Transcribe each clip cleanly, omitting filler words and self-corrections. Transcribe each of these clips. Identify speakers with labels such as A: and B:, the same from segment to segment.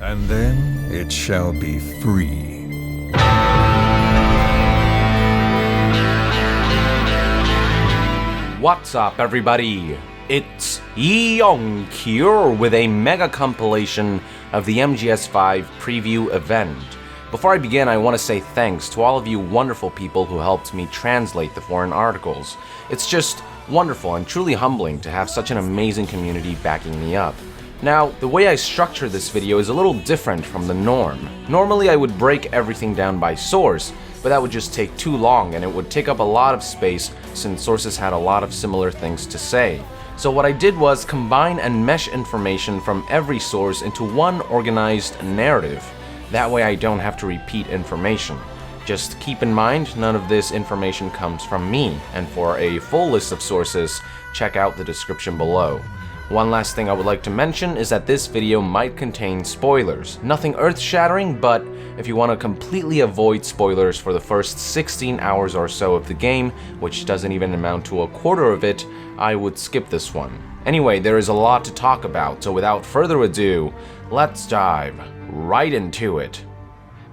A: and then it shall be free.
B: What's up, everybody? It's Yeong here with a mega compilation of the MGS5 preview event. Before I begin, I want to say thanks to all of you wonderful people who helped me translate the foreign articles. It's just wonderful and truly humbling to have such an amazing community backing me up. Now, the way I structure this video is a little different from the norm. Normally I would break everything down by source, but that would just take too long and it would take up a lot of space since sources had a lot of similar things to say. So what I did was combine and mesh information from every source into one organized narrative. That way I don't have to repeat information. Just keep in mind, none of this information comes from me, and for a full list of sources, check out the description below. One last thing I would like to mention is that this video might contain spoilers. Nothing earth-shattering, but if you want to completely avoid spoilers for the first 16 hours or so of the game, which doesn't even amount to a quarter of it, I would skip this one. Anyway, there is a lot to talk about, so without further ado, let's dive right into it.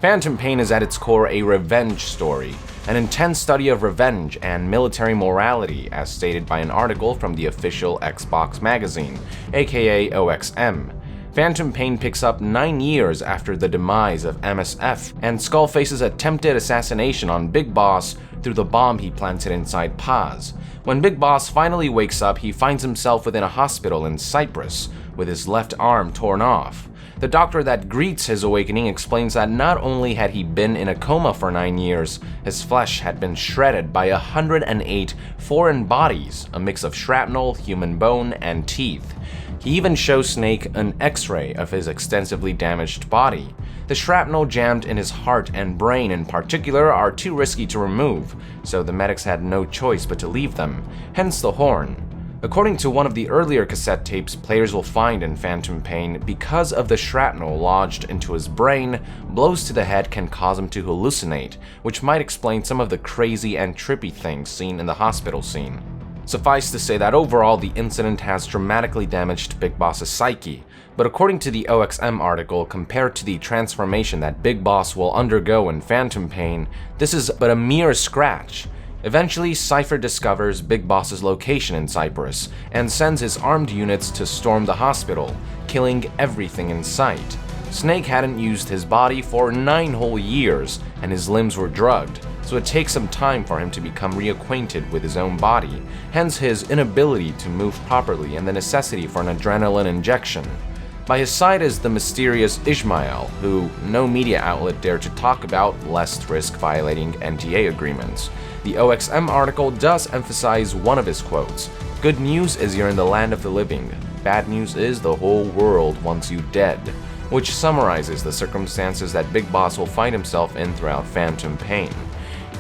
B: Phantom Pain is at its core a revenge story, an intense study of revenge and military morality as stated by an article from the official Xbox magazine, aka OXM. Phantom Pain picks up 9 years after the demise of MSF, and Skullface's attempted assassination on Big Boss through the bomb he planted inside Paz. When Big Boss finally wakes up, he finds himself within a hospital in Cyprus, with his left arm torn off. The doctor that greets his awakening explains that not only had he been in a coma for 9 years, his flesh had been shredded by 108 foreign bodies, a mix of shrapnel, human bone, and teeth. He even shows Snake an X-ray of his extensively damaged body. The shrapnel jammed in his heart and brain in particular are too risky to remove, so the medics had no choice but to leave them, hence the horn. According to one of the earlier cassette tapes players will find in Phantom Pain, because of the shrapnel lodged into his brain, blows to the head can cause him to hallucinate, which might explain some of the crazy and trippy things seen in the hospital scene. Suffice to say that overall the incident has dramatically damaged Big Boss's psyche, but according to the OXM article, compared to the transformation that Big Boss will undergo in Phantom Pain, this is but a mere scratch. Eventually, Cypher discovers Big Boss's location in Cyprus and sends his armed units to storm the hospital, killing everything in sight. Snake hadn't used his body for 9 whole years, and his limbs were drugged, so it takes some time for him to become reacquainted with his own body, hence his inability to move properly and the necessity for an adrenaline injection. By his side is the mysterious Ishmael, who no media outlet dared to talk about lest risk violating NDA agreements. The OXM article does emphasize one of his quotes: "Good news is you're in the land of the living. Bad news is the whole world wants you dead," which summarizes the circumstances that Big Boss will find himself in throughout Phantom Pain.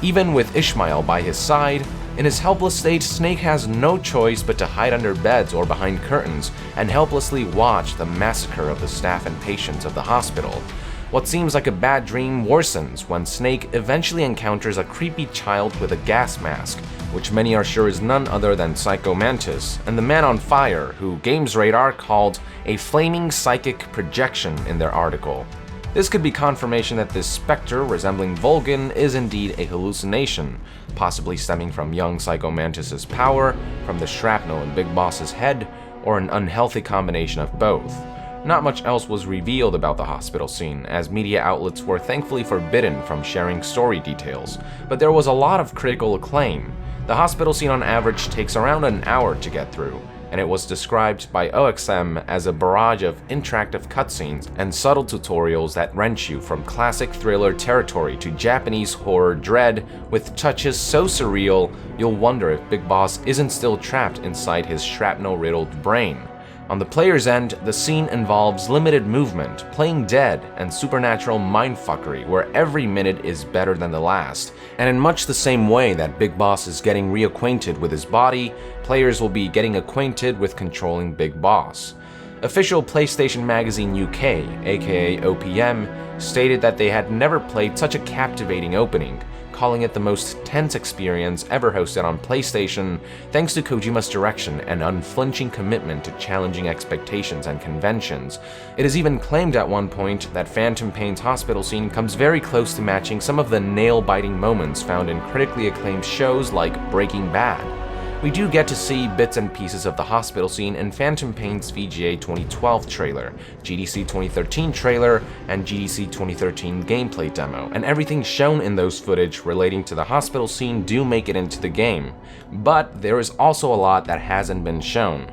B: Even with Ishmael by his side, in his helpless state, Snake has no choice but to hide under beds or behind curtains and helplessly watch the massacre of the staff and patients of the hospital. What seems like a bad dream worsens when Snake eventually encounters a creepy child with a gas mask, which many are sure is none other than Psycho Mantis, and the Man on Fire, who Games Radar called a flaming psychic projection in their article. This could be confirmation that this specter, resembling Vulcan, is indeed a hallucination, possibly stemming from young Psycho Mantis's power, from the shrapnel in Big Boss's head, or an unhealthy combination of both. Not much else was revealed about the hospital scene, as media outlets were thankfully forbidden from sharing story details, but there was a lot of critical acclaim. The hospital scene on average takes around an hour to get through, and it was described by OXM as a barrage of interactive cutscenes and subtle tutorials that wrench you from classic thriller territory to Japanese horror dread, with touches so surreal you'll wonder if Big Boss isn't still trapped inside his shrapnel-riddled brain. On the player's end, the scene involves limited movement, playing dead, and supernatural mindfuckery where every minute is better than the last. And in much the same way that Big Boss is getting reacquainted with his body, players will be getting acquainted with controlling Big Boss. Official PlayStation Magazine UK, aka OPM, stated that they had never played such a captivating opening, calling it the most tense experience ever hosted on PlayStation, thanks to Kojima's direction and unflinching commitment to challenging expectations and conventions. It is even claimed at one point that Phantom Pain's hospital scene comes very close to matching some of the nail-biting moments found in critically acclaimed shows like Breaking Bad. We do get to see bits and pieces of the hospital scene in Phantom Pain's VGA 2012 trailer, GDC 2013 trailer, and GDC 2013 gameplay demo, and everything shown in those footage relating to the hospital scene do make it into the game, but there is also a lot that hasn't been shown.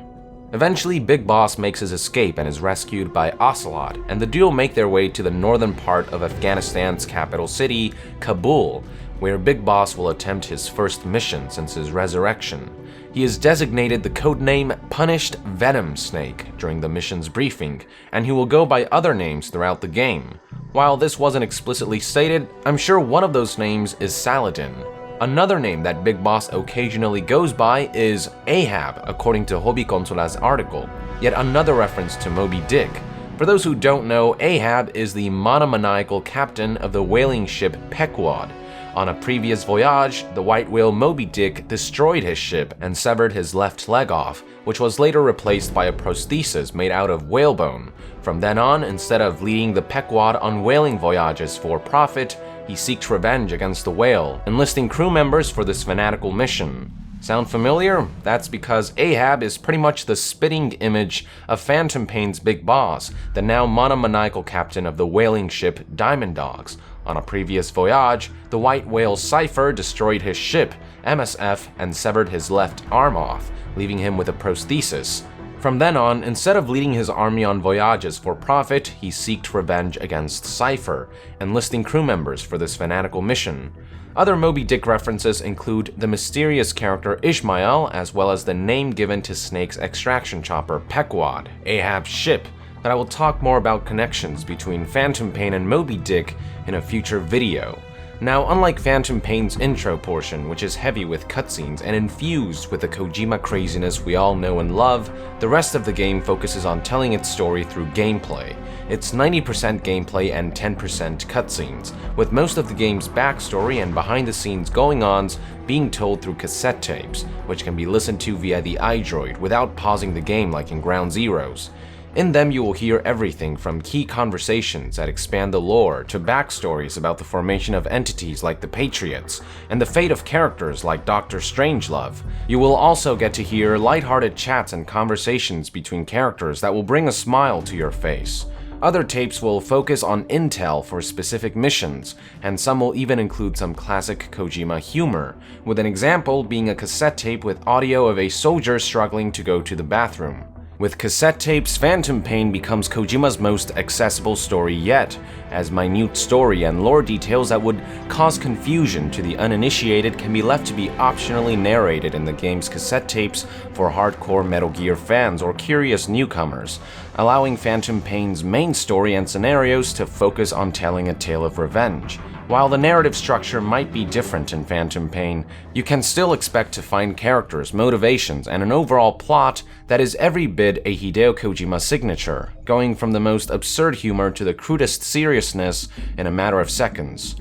B: Eventually, Big Boss makes his escape and is rescued by Ocelot, and the duo make their way to the northern part of Afghanistan's capital city, Kabul, where Big Boss will attempt his first mission since his resurrection. He is designated the codename Punished Venom Snake during the mission's briefing, and he will go by other names throughout the game. While this wasn't explicitly stated, I'm sure one of those names is Saladin. Another name that Big Boss occasionally goes by is Ahab, according to Hobby Consola's article, yet another reference to Moby Dick. For those who don't know, Ahab is the monomaniacal captain of the whaling ship Pequod. On a previous voyage, the white whale Moby Dick destroyed his ship and severed his left leg off, which was later replaced by a prosthesis made out of whalebone. From then on, instead of leading the Pequod on whaling voyages for profit, he seeks revenge against the whale, enlisting crew members for this fanatical mission. Sound familiar? That's because Ahab is pretty much the spitting image of Phantom Pain's Big Boss, the now monomaniacal captain of the whaling ship Diamond Dogs. On a previous voyage, the white whale Cypher destroyed his ship, MSF, and severed his left arm off, leaving him with a prosthesis. From then on, instead of leading his army on voyages for profit, he sought revenge against Cypher, enlisting crew members for this fanatical mission. Other Moby Dick references include the mysterious character Ishmael, as well as the name given to Snake's extraction chopper Pequod, Ahab's ship, but I will talk more about connections between Phantom Pain and Moby Dick in a future video. Now, unlike Phantom Pain's intro portion, which is heavy with cutscenes and infused with the Kojima craziness we all know and love, the rest of the game focuses on telling its story through gameplay. It's 90% gameplay and 10% cutscenes, with most of the game's backstory and behind-the-scenes going-ons being told through cassette tapes, which can be listened to via the iDroid without pausing the game like in Ground Zeroes. In them, you will hear everything from key conversations that expand the lore to backstories about the formation of entities like the Patriots and the fate of characters like Dr. Strangelove. You will also get to hear lighthearted chats and conversations between characters that will bring a smile to your face. Other tapes will focus on intel for specific missions, and some will even include some classic Kojima humor, with an example being a cassette tape with audio of a soldier struggling to go to the bathroom. With cassette tapes, Phantom Pain becomes Kojima's most accessible story yet, as minute story and lore details that would cause confusion to the uninitiated can be left to be optionally narrated in the game's cassette tapes for hardcore Metal Gear fans or curious newcomers, allowing Phantom Pain's main story and scenarios to focus on telling a tale of revenge. While the narrative structure might be different in Phantom Pain, you can still expect to find characters, motivations, and an overall plot that is every bit a Hideo Kojima signature, going from the most absurd humor to the crudest seriousness in a matter of seconds.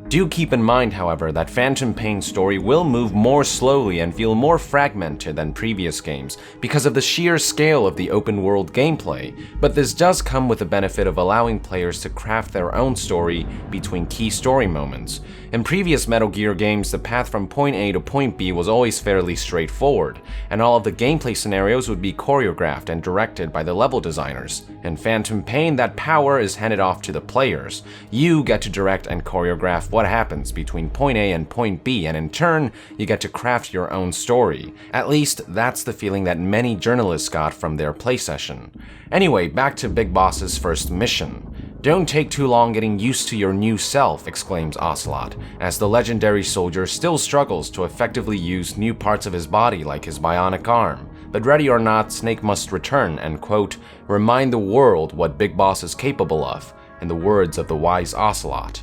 B: Do keep in mind, however, that Phantom Pain's story will move more slowly and feel more fragmented than previous games because of the sheer scale of the open-world gameplay, but this does come with the benefit of allowing players to craft their own story between key story moments. In previous Metal Gear games, the path from point A to point B was always fairly straightforward, and all of the gameplay scenarios would be choreographed and directed by the level designers. In Phantom Pain, that power is handed off to the players. You get to direct and choreograph what happens between point A and point B, and in turn, you get to craft your own story. At least, that's the feeling that many journalists got from their play session. Anyway, back to Big Boss's first mission. "Don't take too long getting used to your new self," exclaims Ocelot, as the legendary soldier still struggles to effectively use new parts of his body like his bionic arm. But ready or not, Snake must return and, quote, "remind the world what Big Boss is capable of," in the words of the wise Ocelot.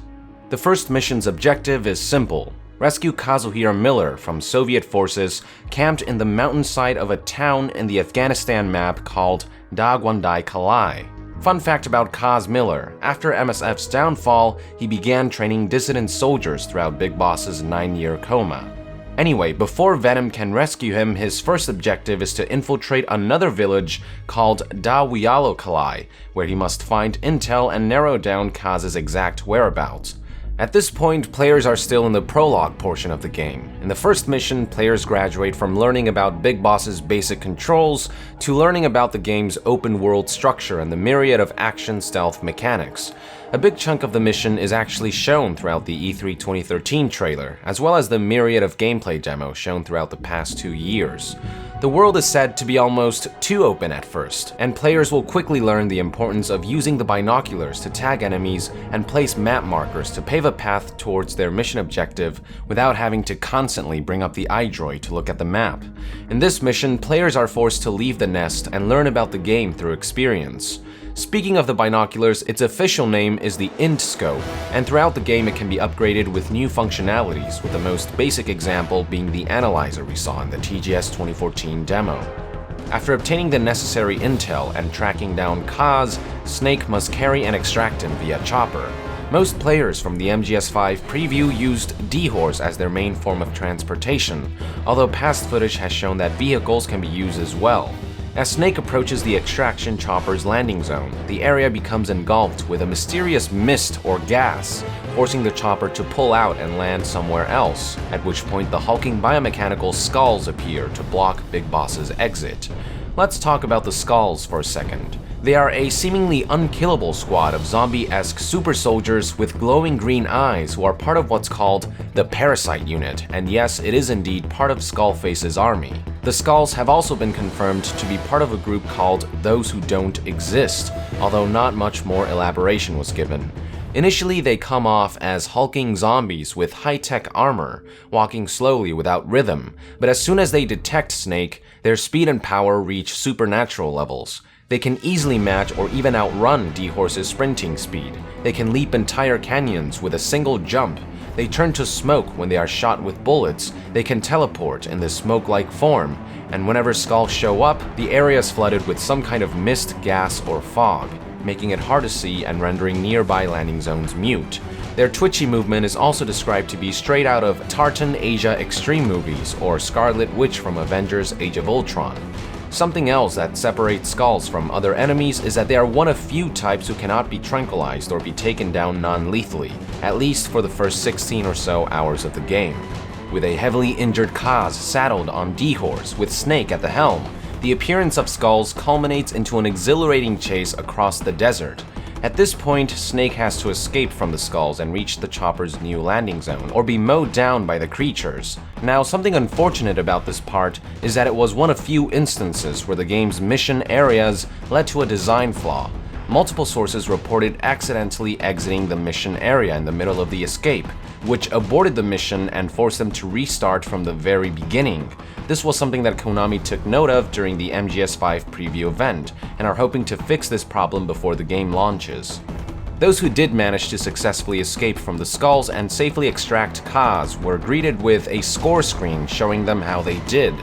B: The first mission's objective is simple: rescue Kazuhira Miller from Soviet forces camped in the mountainside of a town in the Afghanistan map called Dagwandai Kalai. Fun fact about Kaz Miller: after MSF's downfall, he began training dissident soldiers throughout Big Boss's 9-year coma. Anyway, before Venom can rescue him, his first objective is to infiltrate another village called Dawiyalo, where he must find intel and narrow down Kaz's exact whereabouts. At this point, players are still in the prologue portion of the game. In the first mission, players graduate from learning about Big Boss's basic controls to learning about the game's open-world structure and the myriad of action stealth mechanics. A big chunk of the mission is actually shown throughout the E3 2013 trailer, as well as the myriad of gameplay demos shown throughout the past 2 years. The world is said to be almost too open at first, and players will quickly learn the importance of using the binoculars to tag enemies and place map markers to pave a path towards their mission objective without having to constantly bring up the iDroid to look at the map. In this mission, players are forced to leave the nest and learn about the game through experience. Speaking of the binoculars, its official name is the Int Scope, and throughout the game it can be upgraded with new functionalities, with the most basic example being the analyzer we saw in the TGS 2014 demo. After obtaining the necessary intel and tracking down Kaz, Snake must carry and extract him via chopper. Most players from the MGS5 preview used dehors as their main form of transportation, although past footage has shown that vehicles can be used as well. As Snake approaches the extraction chopper's landing zone, the area becomes engulfed with a mysterious mist or gas, forcing the chopper to pull out and land somewhere else, at which point the hulking biomechanical skulls appear to block Big Boss's exit. Let's talk about the skulls for a second. They are a seemingly unkillable squad of zombie-esque super soldiers with glowing green eyes who are part of what's called the Parasite Unit, and yes, it is indeed part of Skullface's army. The Skulls have also been confirmed to be part of a group called Those Who Don't Exist, although not much more elaboration was given. Initially, they come off as hulking zombies with high-tech armor, walking slowly without rhythm, but as soon as they detect Snake, their speed and power reach supernatural levels. They can easily match or even outrun D-Horse's sprinting speed. They can leap entire canyons with a single jump. They turn to smoke when they are shot with bullets. They can teleport in this smoke-like form, and whenever Skulls show up, the area is flooded with some kind of mist, gas, or fog, making it hard to see and rendering nearby landing zones mute. Their twitchy movement is also described to be straight out of Tartan Asia Extreme movies or Scarlet Witch from Avengers Age of Ultron. Something else that separates Skulls from other enemies is that they are one of few types who cannot be tranquilized or be taken down non-lethally, at least for the first 16 or so hours of the game. With a heavily injured Kaz saddled on D-Horse with Snake at the helm, the appearance of Skulls culminates into an exhilarating chase across the desert. At this point, Snake has to escape from the Skulls and reach the chopper's new landing zone, or be mowed down by the creatures. Now, something unfortunate about this part is that it was one of few instances where the game's mission areas led to a design flaw. Multiple sources reported accidentally exiting the mission area in the middle of the escape, which aborted the mission and forced them to restart from the very beginning. This was something that Konami took note of during the MGS5 preview event, and are hoping to fix this problem before the game launches. Those who did manage to successfully escape from the Skulls and safely extract Kaz were greeted with a score screen showing them how they did.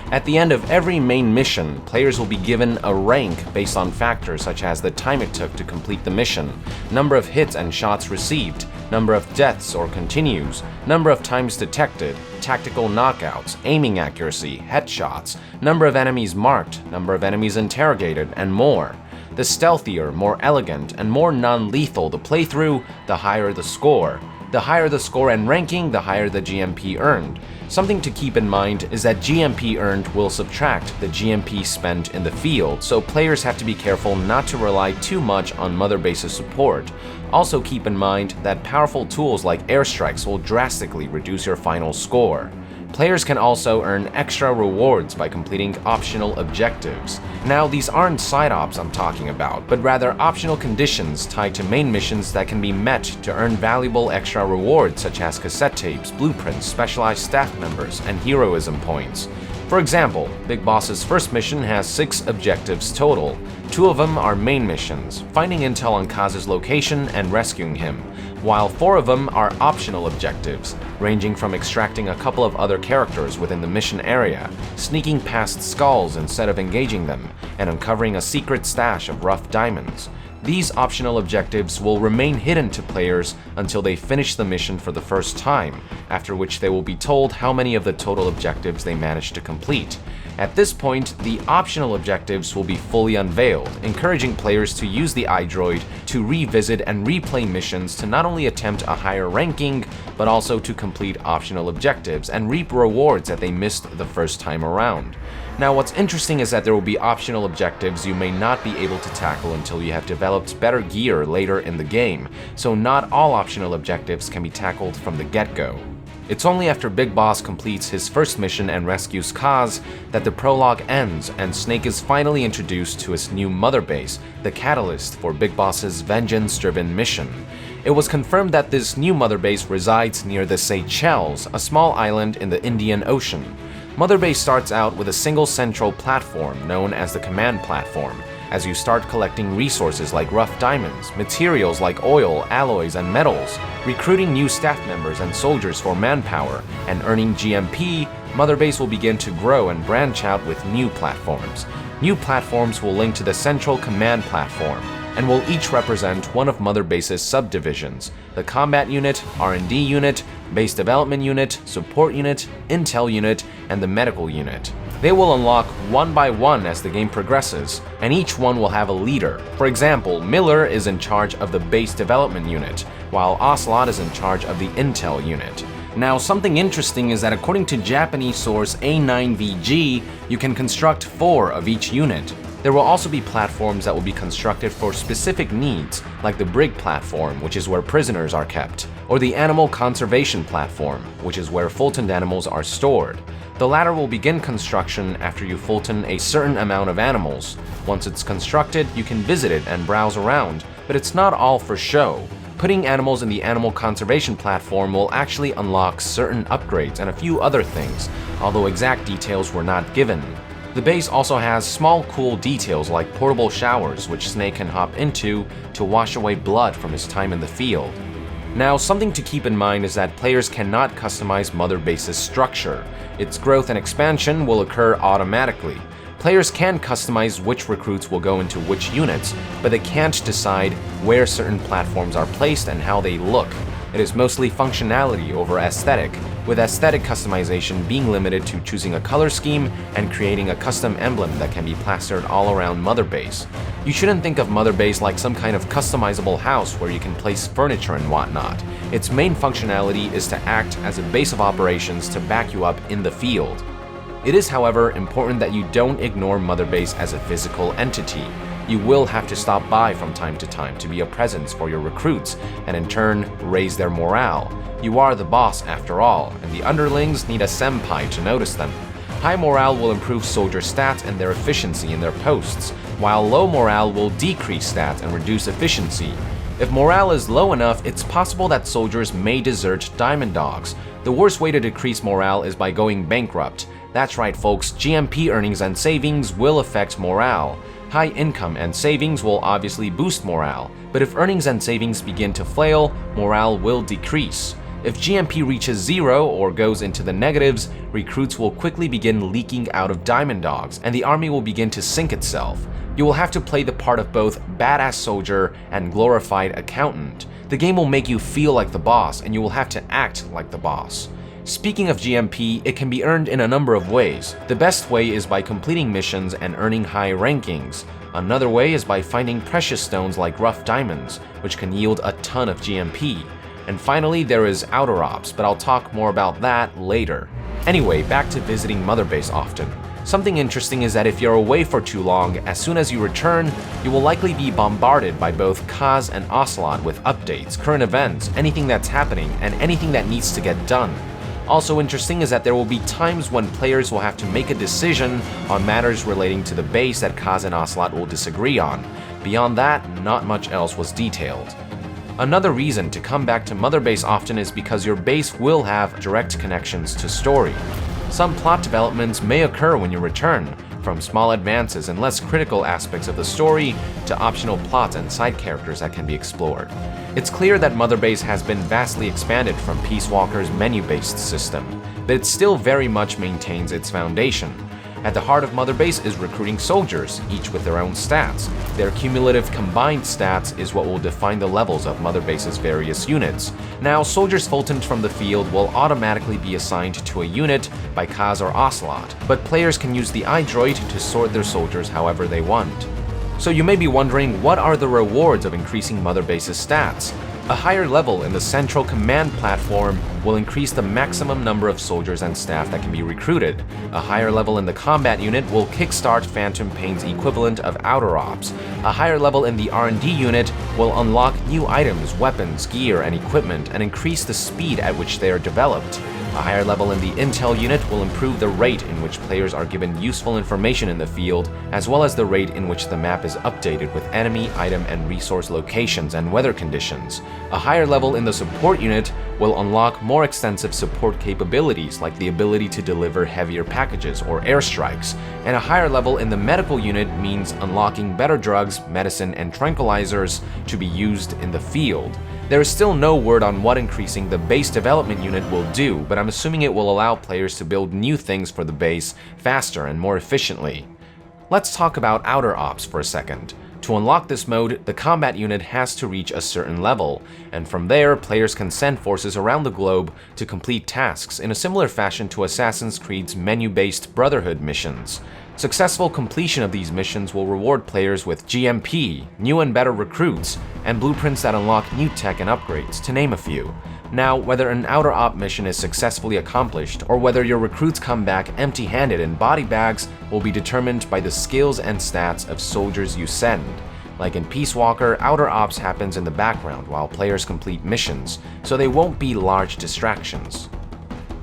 B: At the end of every main mission, players will be given a rank based on factors such as the time it took to complete the mission, number of hits and shots received, number of deaths or continues, number of times detected, tactical knockouts, aiming accuracy, headshots, number of enemies marked, number of enemies interrogated, and more. The stealthier, more elegant, and more non-lethal the playthrough, the higher the score. The higher the score and ranking, the higher the GMP earned. Something to keep in mind is that GMP earned will subtract the GMP spent in the field, so players have to be careful not to rely too much on Mother Base's support. Also keep in mind that powerful tools like airstrikes will drastically reduce your final score. Players can also earn extra rewards by completing optional objectives. Now, these aren't side ops I'm talking about, but rather optional conditions tied to main missions that can be met to earn valuable extra rewards such as cassette tapes, blueprints, specialized staff members, and heroism points. For example, Big Boss's first mission has 6 objectives total. 2 of them are main missions, finding intel on Kaz's location and rescuing him, while 4 of them are optional objectives, ranging from extracting a couple of other characters within the mission area, sneaking past Skulls instead of engaging them, and uncovering a secret stash of rough diamonds. These optional objectives will remain hidden to players until they finish the mission for the first time, after which they will be told how many of the total objectives they managed to complete. At this point, the optional objectives will be fully unveiled, encouraging players to use the iDroid to revisit and replay missions to not only attempt a higher ranking, but also to complete optional objectives and reap rewards that they missed the first time around. Now, what's interesting is that there will be optional objectives you may not be able to tackle until you have developed better gear later in the game, so not all optional objectives can be tackled from the get-go. It's only after Big Boss completes his first mission and rescues Kaz that the prologue ends and Snake is finally introduced to his new mother base, the catalyst for Big Boss's vengeance-driven mission. It was confirmed that this new mother base resides near the Seychelles, a small island in the Indian Ocean. Mother Base starts out with a single central platform known as the command platform. As you start collecting resources like rough diamonds, materials like oil, alloys, and metals, recruiting new staff members and soldiers for manpower, and earning GMP, Mother Base will begin to grow and branch out with new platforms. New platforms will link to the central command platform, and will each represent one of Mother Base's subdivisions: the Combat Unit, R&D Unit, Base Development Unit, Support Unit, Intel Unit, and the Medical Unit. They will unlock one by one as the game progresses, and each one will have a leader. For example, Miller is in charge of the Base Development Unit, while Ocelot is in charge of the Intel Unit. Now, something interesting is that according to Japanese source A9VG, you can construct 4 of each unit. There will also be platforms that will be constructed for specific needs, like the Brig platform, which is where prisoners are kept, or the Animal Conservation platform, which is where Fultoned animals are stored. The latter will begin construction after you Fulton a certain amount of animals. Once it's constructed, you can visit it and browse around, but it's not all for show. Putting animals in the Animal Conservation platform will actually unlock certain upgrades and a few other things, although exact details were not given. The base also has small cool details like portable showers which Snake can hop into to wash away blood from his time in the field. Now, something to keep in mind is that players cannot customize Mother Base's structure. Its growth and expansion will occur automatically. Players can customize which recruits will go into which units, but they can't decide where certain platforms are placed and how they look. It is mostly functionality over aesthetic, with aesthetic customization being limited to choosing a color scheme and creating a custom emblem that can be plastered all around Mother Base. You shouldn't think of Mother Base like some kind of customizable house where you can place furniture and whatnot. Its main functionality is to act as a base of operations to back you up in the field. It is, however, important that you don't ignore Mother Base as a physical entity. You will have to stop by from time to time to be a presence for your recruits and in turn raise their morale. You are the boss after all, and the underlings need a senpai to notice them. High morale will improve soldier stats and their efficiency in their posts, while low morale will decrease stats and reduce efficiency. If morale is low enough, it's possible that soldiers may desert Diamond Dogs. The worst way to decrease morale is by going bankrupt. That's right, folks, GMP earnings and savings will affect morale. High income and savings will obviously boost morale, but if earnings and savings begin to flail, morale will decrease. If GMP reaches 0 or goes into the negatives, recruits will quickly begin leaking out of Diamond Dogs, and the army will begin to sink itself. You will have to play the part of both badass soldier and glorified accountant. The game will make you feel like the boss, and you will have to act like the boss. Speaking of GMP, it can be earned in a number of ways. The best way is by completing missions and earning high rankings. Another way is by finding precious stones like rough diamonds, which can yield a ton of GMP. And finally, there is Outer Ops, but I'll talk more about that later. Anyway, back to visiting Mother Base often. Something interesting is that if you're away for too long, as soon as you return, you will likely be bombarded by both Kaz and Ocelot with updates, current events, anything that's happening, and anything that needs to get done. Also interesting is that there will be times when players will have to make a decision on matters relating to the base that Kaz and Ocelot will disagree on. Beyond that, not much else was detailed. Another reason to come back to Mother Base often is because your base will have direct connections to story. Some plot developments may occur when you return, from small advances and less critical aspects of the story to optional plots and side characters that can be explored. It's clear that Mother Base has been vastly expanded from Peace Walker's menu-based system, but it still very much maintains its foundation. At the heart of Mother Base is recruiting soldiers, each with their own stats. Their cumulative combined stats is what will define the levels of Mother Base's various units. Now, soldiers Fultoned from the field will automatically be assigned to a unit by Kaz or Ocelot, but players can use the iDroid to sort their soldiers however they want. So you may be wondering, what are the rewards of increasing Mother Base's stats? A higher level in the central command platform will increase the maximum number of soldiers and staff that can be recruited. A higher level in the combat unit will kickstart Phantom Pain's equivalent of outer ops. A higher level in the R&D unit will unlock new items, weapons, gear, and equipment and increase the speed at which they are developed. A higher level in the Intel unit will improve the rate in which players are given useful information in the field, as well as the rate in which the map is updated with enemy, item, and resource locations and weather conditions. A higher level in the support unit will unlock more extensive support capabilities, like the ability to deliver heavier packages or airstrikes. And a higher level in the medical unit means unlocking better drugs, medicine, and tranquilizers to be used in the field. There is still no word on what increasing the base development unit will do, but I'm assuming it will allow players to build new things for the base faster and more efficiently. Let's talk about outer ops for a second. To unlock this mode, the combat unit has to reach a certain level, and from there, players can send forces around the globe to complete tasks in a similar fashion to Assassin's Creed's menu-based Brotherhood missions. Successful completion of these missions will reward players with GMP, new and better recruits, and blueprints that unlock new tech and upgrades, to name a few. Now, whether an outer op mission is successfully accomplished, or whether your recruits come back empty-handed in body bags, will be determined by the skills and stats of soldiers you send. Like in Peace Walker, outer ops happens in the background while players complete missions, so they won't be large distractions.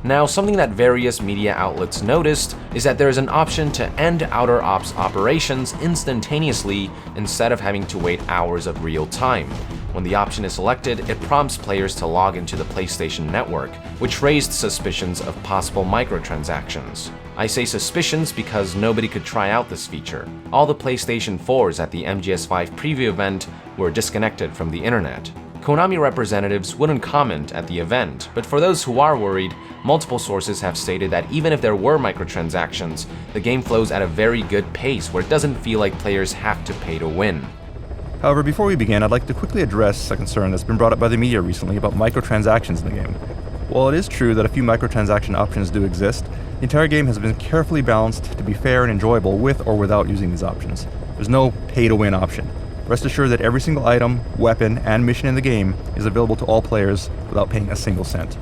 B: Now, something that various media outlets noticed is that there is an option to end outer ops operations instantaneously instead of having to wait hours of real time. When the option is selected, it prompts players to log into the PlayStation Network, which raised suspicions of possible microtransactions. I say suspicions because nobody could try out this feature. All the PlayStation 4s at the MGS5 preview event were disconnected from the internet. Konami representatives wouldn't comment at the event, but for those who are worried, multiple sources have stated that even if there were microtransactions, the game flows at a very good pace where it doesn't feel like players have to pay to win.
C: However, before we begin, I'd like to quickly address a concern that's been brought up by the media recently about microtransactions in the game. While it is true that a few microtransaction options do exist, the entire game has been carefully balanced to be fair and enjoyable with or without using these options. There's no pay-to-win option. Rest assured that every single item, weapon, and mission in the game is available to all players without paying a single cent.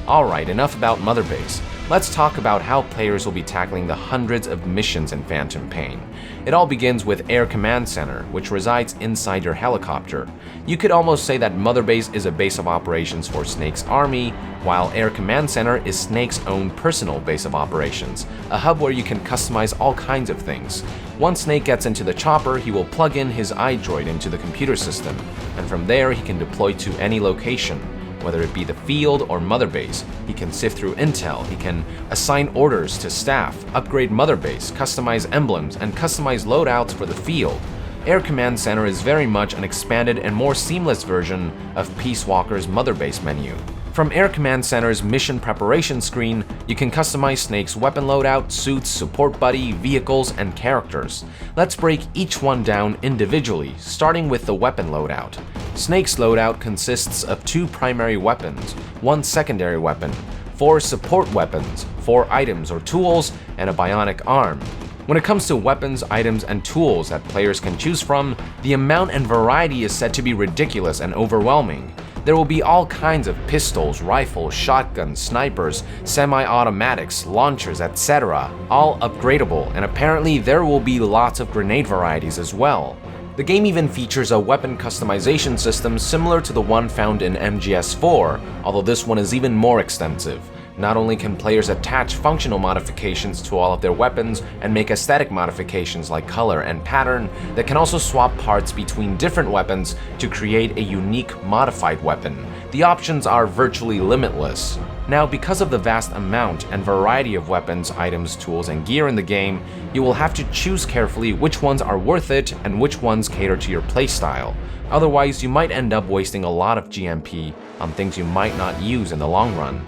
B: Alright, enough about Mother Base. Let's talk about how players will be tackling the hundreds of missions in Phantom Pain. It all begins with Air Command Center, which resides inside your helicopter. You could almost say that Mother Base is a base of operations for Snake's army, while Air Command Center is Snake's own personal base of operations, a hub where you can customize all kinds of things. Once Snake gets into the chopper, he will plug in his iDroid into the computer system, and from there he can deploy to any location. Whether it be the field or Mother Base, he can sift through intel, he can assign orders to staff, upgrade Mother Base, customize emblems, and customize loadouts for the field. Air Command Center is very much an expanded and more seamless version of Peace Walker's Mother Base menu. From Air Command Center's mission preparation screen, you can customize Snake's weapon loadout, suits, support buddy, vehicles, and characters. Let's break each one down individually, starting with the weapon loadout. Snake's loadout consists of 2 primary weapons, 1 secondary weapon, 4 support weapons, 4 items or tools, and a bionic arm. When it comes to weapons, items, and tools that players can choose from, the amount and variety is said to be ridiculous and overwhelming. There will be all kinds of pistols, rifles, shotguns, snipers, semi-automatics, launchers, etc., all upgradable, and apparently there will be lots of grenade varieties as well. The game even features a weapon customization system similar to the one found in MGS4, although this one is even more extensive. Not only can players attach functional modifications to all of their weapons and make aesthetic modifications like color and pattern, they can also swap parts between different weapons to create a unique modified weapon. The options are virtually limitless. Now, because of the vast amount and variety of weapons, items, tools, and gear in the game, you will have to choose carefully which ones are worth it and which ones cater to your playstyle. Otherwise, you might end up wasting a lot of GMP on things you might not use in the long run.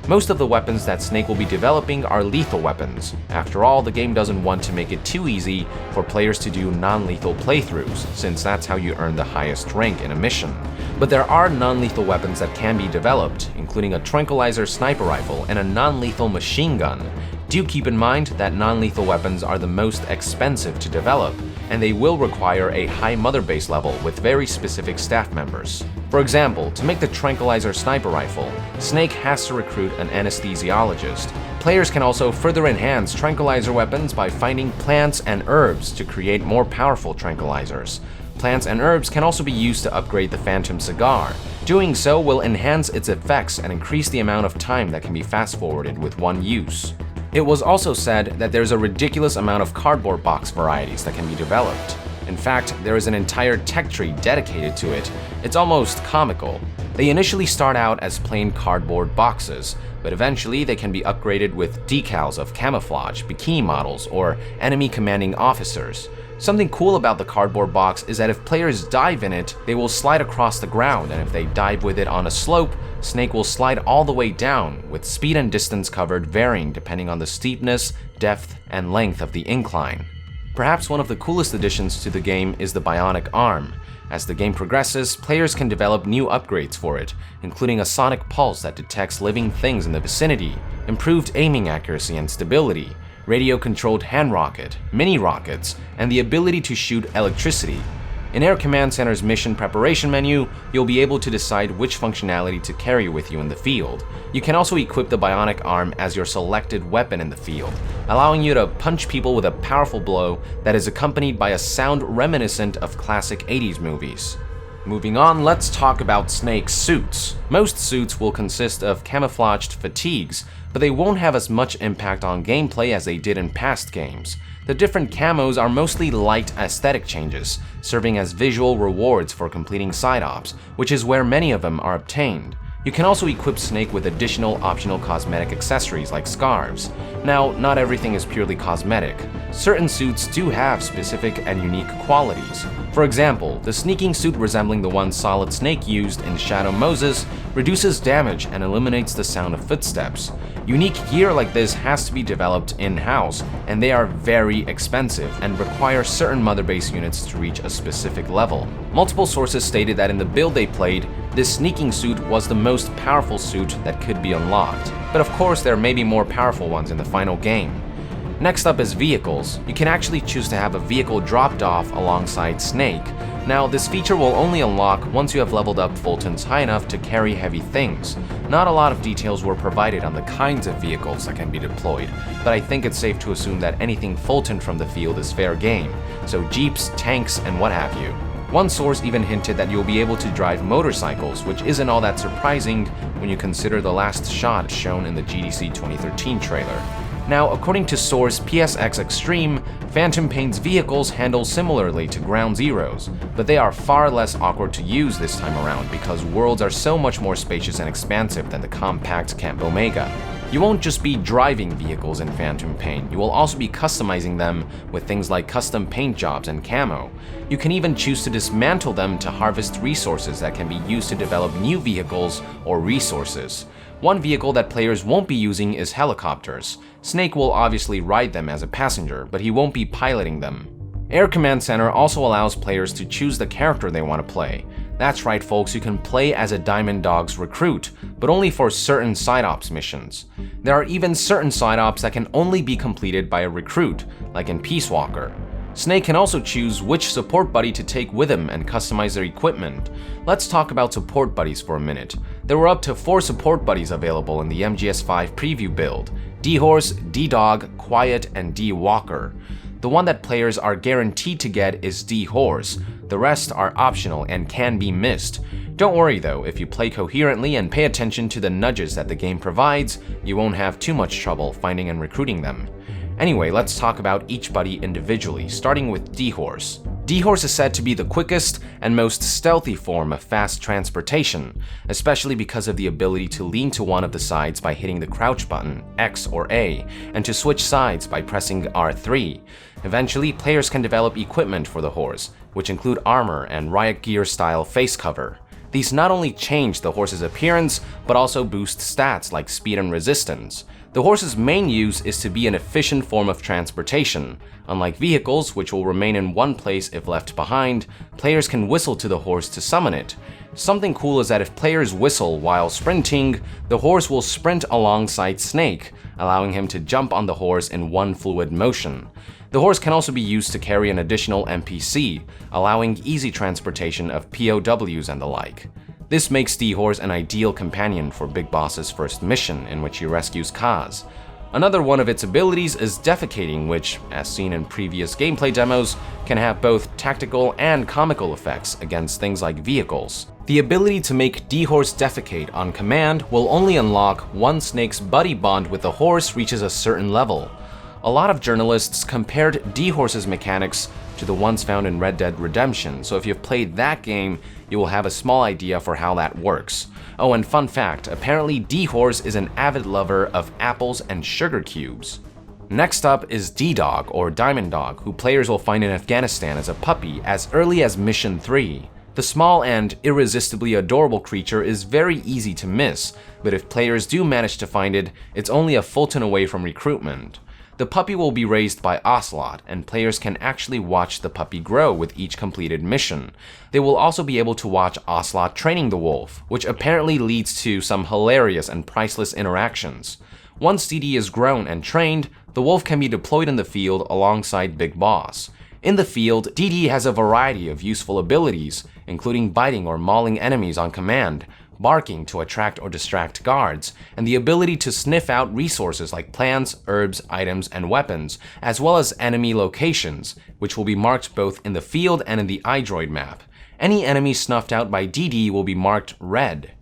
B: Most of the weapons that Snake will be developing are lethal weapons. After all, the game doesn't want to make it too easy for players to do non-lethal playthroughs, since that's how you earn the highest rank in a mission. But there are non-lethal weapons that can be developed, including a tranquilizer sniper rifle and a non-lethal machine gun. Do keep in mind that non-lethal weapons are the most expensive to develop, and they will require a high mother base level with very specific staff members. For example, to make the tranquilizer sniper rifle, Snake has to recruit an anesthesiologist. Players can also further enhance tranquilizer weapons by finding plants and herbs to create more powerful tranquilizers. Plants and herbs can also be used to upgrade the Phantom Cigar. Doing so will enhance its effects and increase the amount of time that can be fast-forwarded with one use. It was also said that there's a ridiculous amount of cardboard box varieties that can be developed. In fact, there is an entire tech tree dedicated to it. It's almost comical. They initially start out as plain cardboard boxes, but eventually they can be upgraded with decals of camouflage, bikini models, or enemy commanding officers. Something cool about the cardboard box is that if players dive in it, they will slide across the ground, and if they dive with it on a slope, Snake will slide all the way down, with speed and distance covered varying depending on the steepness, depth, and length of the incline. Perhaps one of the coolest additions to the game is the bionic arm. As the game progresses, players can develop new upgrades for it, including a sonic pulse that detects living things in the vicinity, improved aiming accuracy and stability, radio-controlled hand rocket, mini rockets, and the ability to shoot electricity. In Air Command Center's mission preparation menu, you'll be able to decide which functionality to carry with you in the field. You can also equip the bionic arm as your selected weapon in the field, allowing you to punch people with a powerful blow that is accompanied by a sound reminiscent of classic 80s movies. Moving on, let's talk about Snake's suits. Most suits will consist of camouflaged fatigues, but they won't have as much impact on gameplay as they did in past games. The different camos are mostly light aesthetic changes, serving as visual rewards for completing side ops, which is where many of them are obtained. You can also equip Snake with additional optional cosmetic accessories like scarves. Now, not everything is purely cosmetic. Certain suits do have specific and unique qualities. For example, the sneaking suit resembling the one Solid Snake used in Shadow Moses reduces damage and eliminates the sound of footsteps. Unique gear like this has to be developed in-house, and they are very expensive and require certain mother base units to reach a specific level. Multiple sources stated that in the build they played, this sneaking suit was the most powerful suit that could be unlocked, but of course there may be more powerful ones in the final game. Next up is vehicles. You can actually choose to have a vehicle dropped off alongside Snake. Now, this feature will only unlock once you have leveled up Fultons high enough to carry heavy things. Not a lot of details were provided on the kinds of vehicles that can be deployed, but I think it's safe to assume that anything Fulton from the field is fair game, so jeeps, tanks, and what have you. One source even hinted that you'll be able to drive motorcycles, which isn't all that surprising when you consider the last shot shown in the GDC 2013 trailer. Now, according to source PSX Extreme, Phantom Pain's vehicles handle similarly to Ground Zeroes, but they are far less awkward to use this time around because worlds are so much more spacious and expansive than the compact Camp Omega. You won't just be driving vehicles in Phantom Pain, you will also be customizing them with things like custom paint jobs and camo. You can even choose to dismantle them to harvest resources that can be used to develop new vehicles or resources. One vehicle that players won't be using is helicopters. Snake will obviously ride them as a passenger, but he won't be piloting them. Air Command Center also allows players to choose the character they want to play. That's right folks, you can play as a Diamond Dogs recruit, but only for certain side ops missions. There are even certain side ops that can only be completed by a recruit, like in Peace Walker. Snake can also choose which support buddy to take with him and customize their equipment. Let's talk about support buddies for a minute. There were up to 4 support buddies available in the MGS5 preview build: D-Horse, D-Dog, Quiet, and D-Walker. The one that players are guaranteed to get is D-Horse. The rest are optional and can be missed. Don't worry though, if you play coherently and pay attention to the nudges that the game provides, you won't have too much trouble finding and recruiting them. Anyway, let's talk about each buddy individually, starting with D-Horse. D-Horse is said to be the quickest and most stealthy form of fast transportation, especially because of the ability to lean to one of the sides by hitting the crouch button, X or A, and to switch sides by pressing R3. Eventually, players can develop equipment for the horse, which include armor and riot gear style face cover. These not only change the horse's appearance, but also boost stats like speed and resistance. The horse's main use is to be an efficient form of transportation. Unlike vehicles, which will remain in one place if left behind, players can whistle to the horse to summon it. Something cool is that if players whistle while sprinting, the horse will sprint alongside Snake, allowing him to jump on the horse in one fluid motion. The horse can also be used to carry an additional NPC, allowing easy transportation of POWs and the like. This makes the horse an ideal companion for Big Boss's first mission, in which he rescues Kaz. Another one of its abilities is defecating, which, as seen in previous gameplay demos, can have both tactical and comical effects against things like vehicles. The ability to make D-Horse defecate on command will only unlock once Snake's buddy bond with the horse reaches a certain level. A lot of journalists compared D-Horse's mechanics to the ones found in Red Dead Redemption, so if you've played that game, you will have a small idea for how that works. Oh, and fun fact, apparently D-Horse is an avid lover of apples and sugar cubes. Next up is D-Dog, or Diamond Dog, who players will find in Afghanistan as a puppy as early as Mission 3. The small and irresistibly adorable creature is very easy to miss, but if players do manage to find it, it's only a Fulton away from recruitment. The puppy will be raised by Ocelot, and players can actually watch the puppy grow with each completed mission. They will also be able to watch Ocelot training the wolf, which apparently leads to some hilarious and priceless interactions. Once DD is grown and trained, the wolf can be deployed in the field alongside Big Boss. In the field, DD has a variety of useful abilities, including biting or mauling enemies on command, barking to attract or distract guards, and the ability to sniff out resources like plants, herbs, items, and weapons, as well as enemy locations, which will be marked both in the field and in the iDroid map. Any enemy snuffed out by DD will be marked red.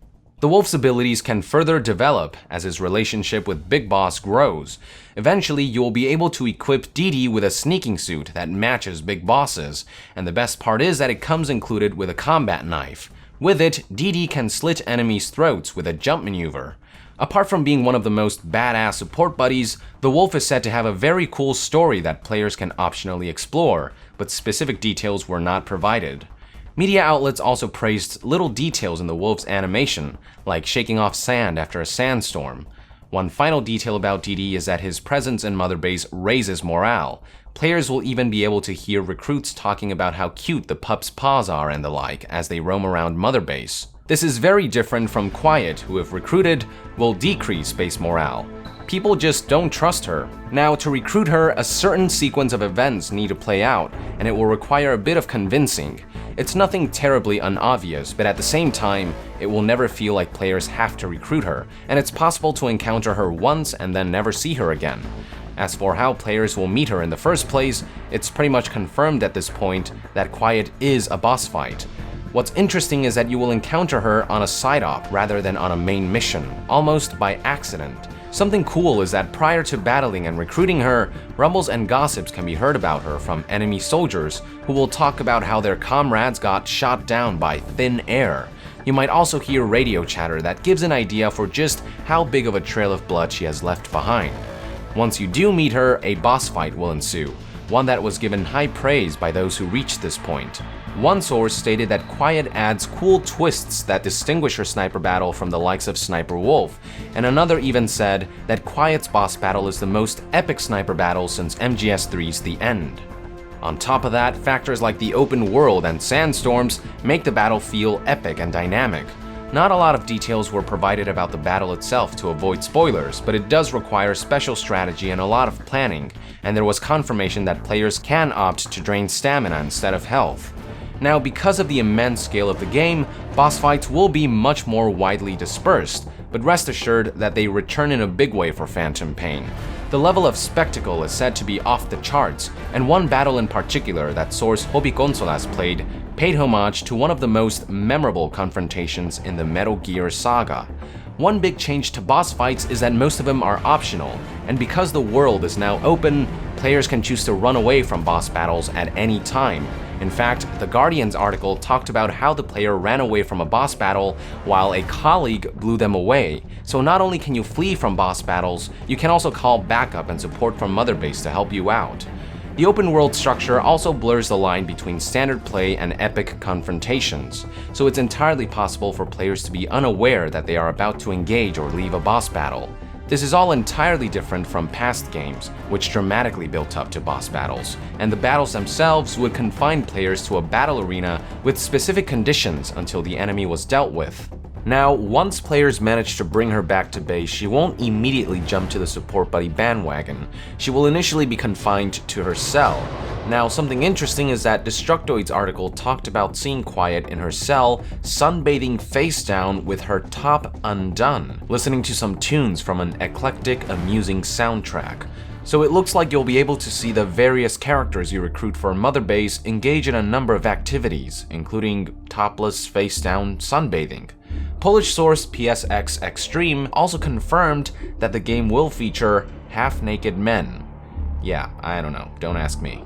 B: The wolf's abilities can further develop as his relationship with Big Boss grows. Eventually, you will be able to equip DD with a sneaking suit that matches Big Boss's, and the best part is that it comes included with a combat knife. With it, DD can slit enemies' throats with a jump maneuver. Apart from being one of the most badass support buddies, the wolf is said to have a very cool story that players can optionally explore, but specific details were not provided. Media outlets also praised little details in the wolf's animation, like shaking off sand after a sandstorm. One final detail about DD is that his presence in Mother Base raises morale. Players will even be able to hear recruits talking about how cute the pup's paws are and the like as they roam around Mother Base. This is very different from Quiet, who if recruited, will decrease base morale. People just don't trust her. Now, to recruit her, a certain sequence of events need to play out, and it will require a bit of convincing. It's nothing terribly unobvious, but at the same time, it will never feel like players have to recruit her, and it's possible to encounter her once and then never see her again. As for how players will meet her in the first place, it's pretty much confirmed at this point that Quiet is a boss fight. What's interesting is that you will encounter her on a side op rather than on a main mission, almost by accident. Something cool is that prior to battling and recruiting her, rumbles and gossips can be heard about her from enemy soldiers who will talk about how their comrades got shot down by thin air. You might also hear radio chatter that gives an idea for just how big of a trail of blood she has left behind. Once you do meet her, a boss fight will ensue, one that was given high praise by those who reached this point. One source stated that Quiet adds cool twists that distinguish her sniper battle from the likes of Sniper Wolf, and another even said that Quiet's boss battle is the most epic sniper battle since MGS3's The End. On top of that, factors like the open world and sandstorms make the battle feel epic and dynamic. Not a lot of details were provided about the battle itself to avoid spoilers, but it does require special strategy and a lot of planning, and there was confirmation that players can opt to drain stamina instead of health. Now, because of the immense scale of the game, boss fights will be much more widely dispersed, but rest assured that they return in a big way for Phantom Pain. The level of spectacle is said to be off the charts, and one battle in particular that source Hobby Consolas played paid homage to one of the most memorable confrontations in the Metal Gear saga. One big change to boss fights is that most of them are optional, and because the world is now open, players can choose to run away from boss battles at any time. In fact, the Guardian's article talked about how the player ran away from a boss battle while a colleague blew them away. So not only can you flee from boss battles, you can also call backup and support from Mother Base to help you out. The open world structure also blurs the line between standard play and epic confrontations, so it's entirely possible for players to be unaware that they are about to engage or leave a boss battle. This is all entirely different from past games, which dramatically built up to boss battles, and the battles themselves would confine players to a battle arena with specific conditions until the enemy was dealt with. Now, once players manage to bring her back to base, she won't immediately jump to the support buddy bandwagon. She will initially be confined to her cell. Now, something interesting is that Destructoid's article talked about seeing Quiet in her cell, sunbathing face down with her top undone, listening to some tunes from an eclectic, amusing soundtrack. So it looks like you'll be able to see the various characters you recruit for Mother Base engage in a number of activities, including topless face down sunbathing. Polish source PSX Extreme also confirmed that the game will feature half-naked men. Yeah, I don't know, don't ask me.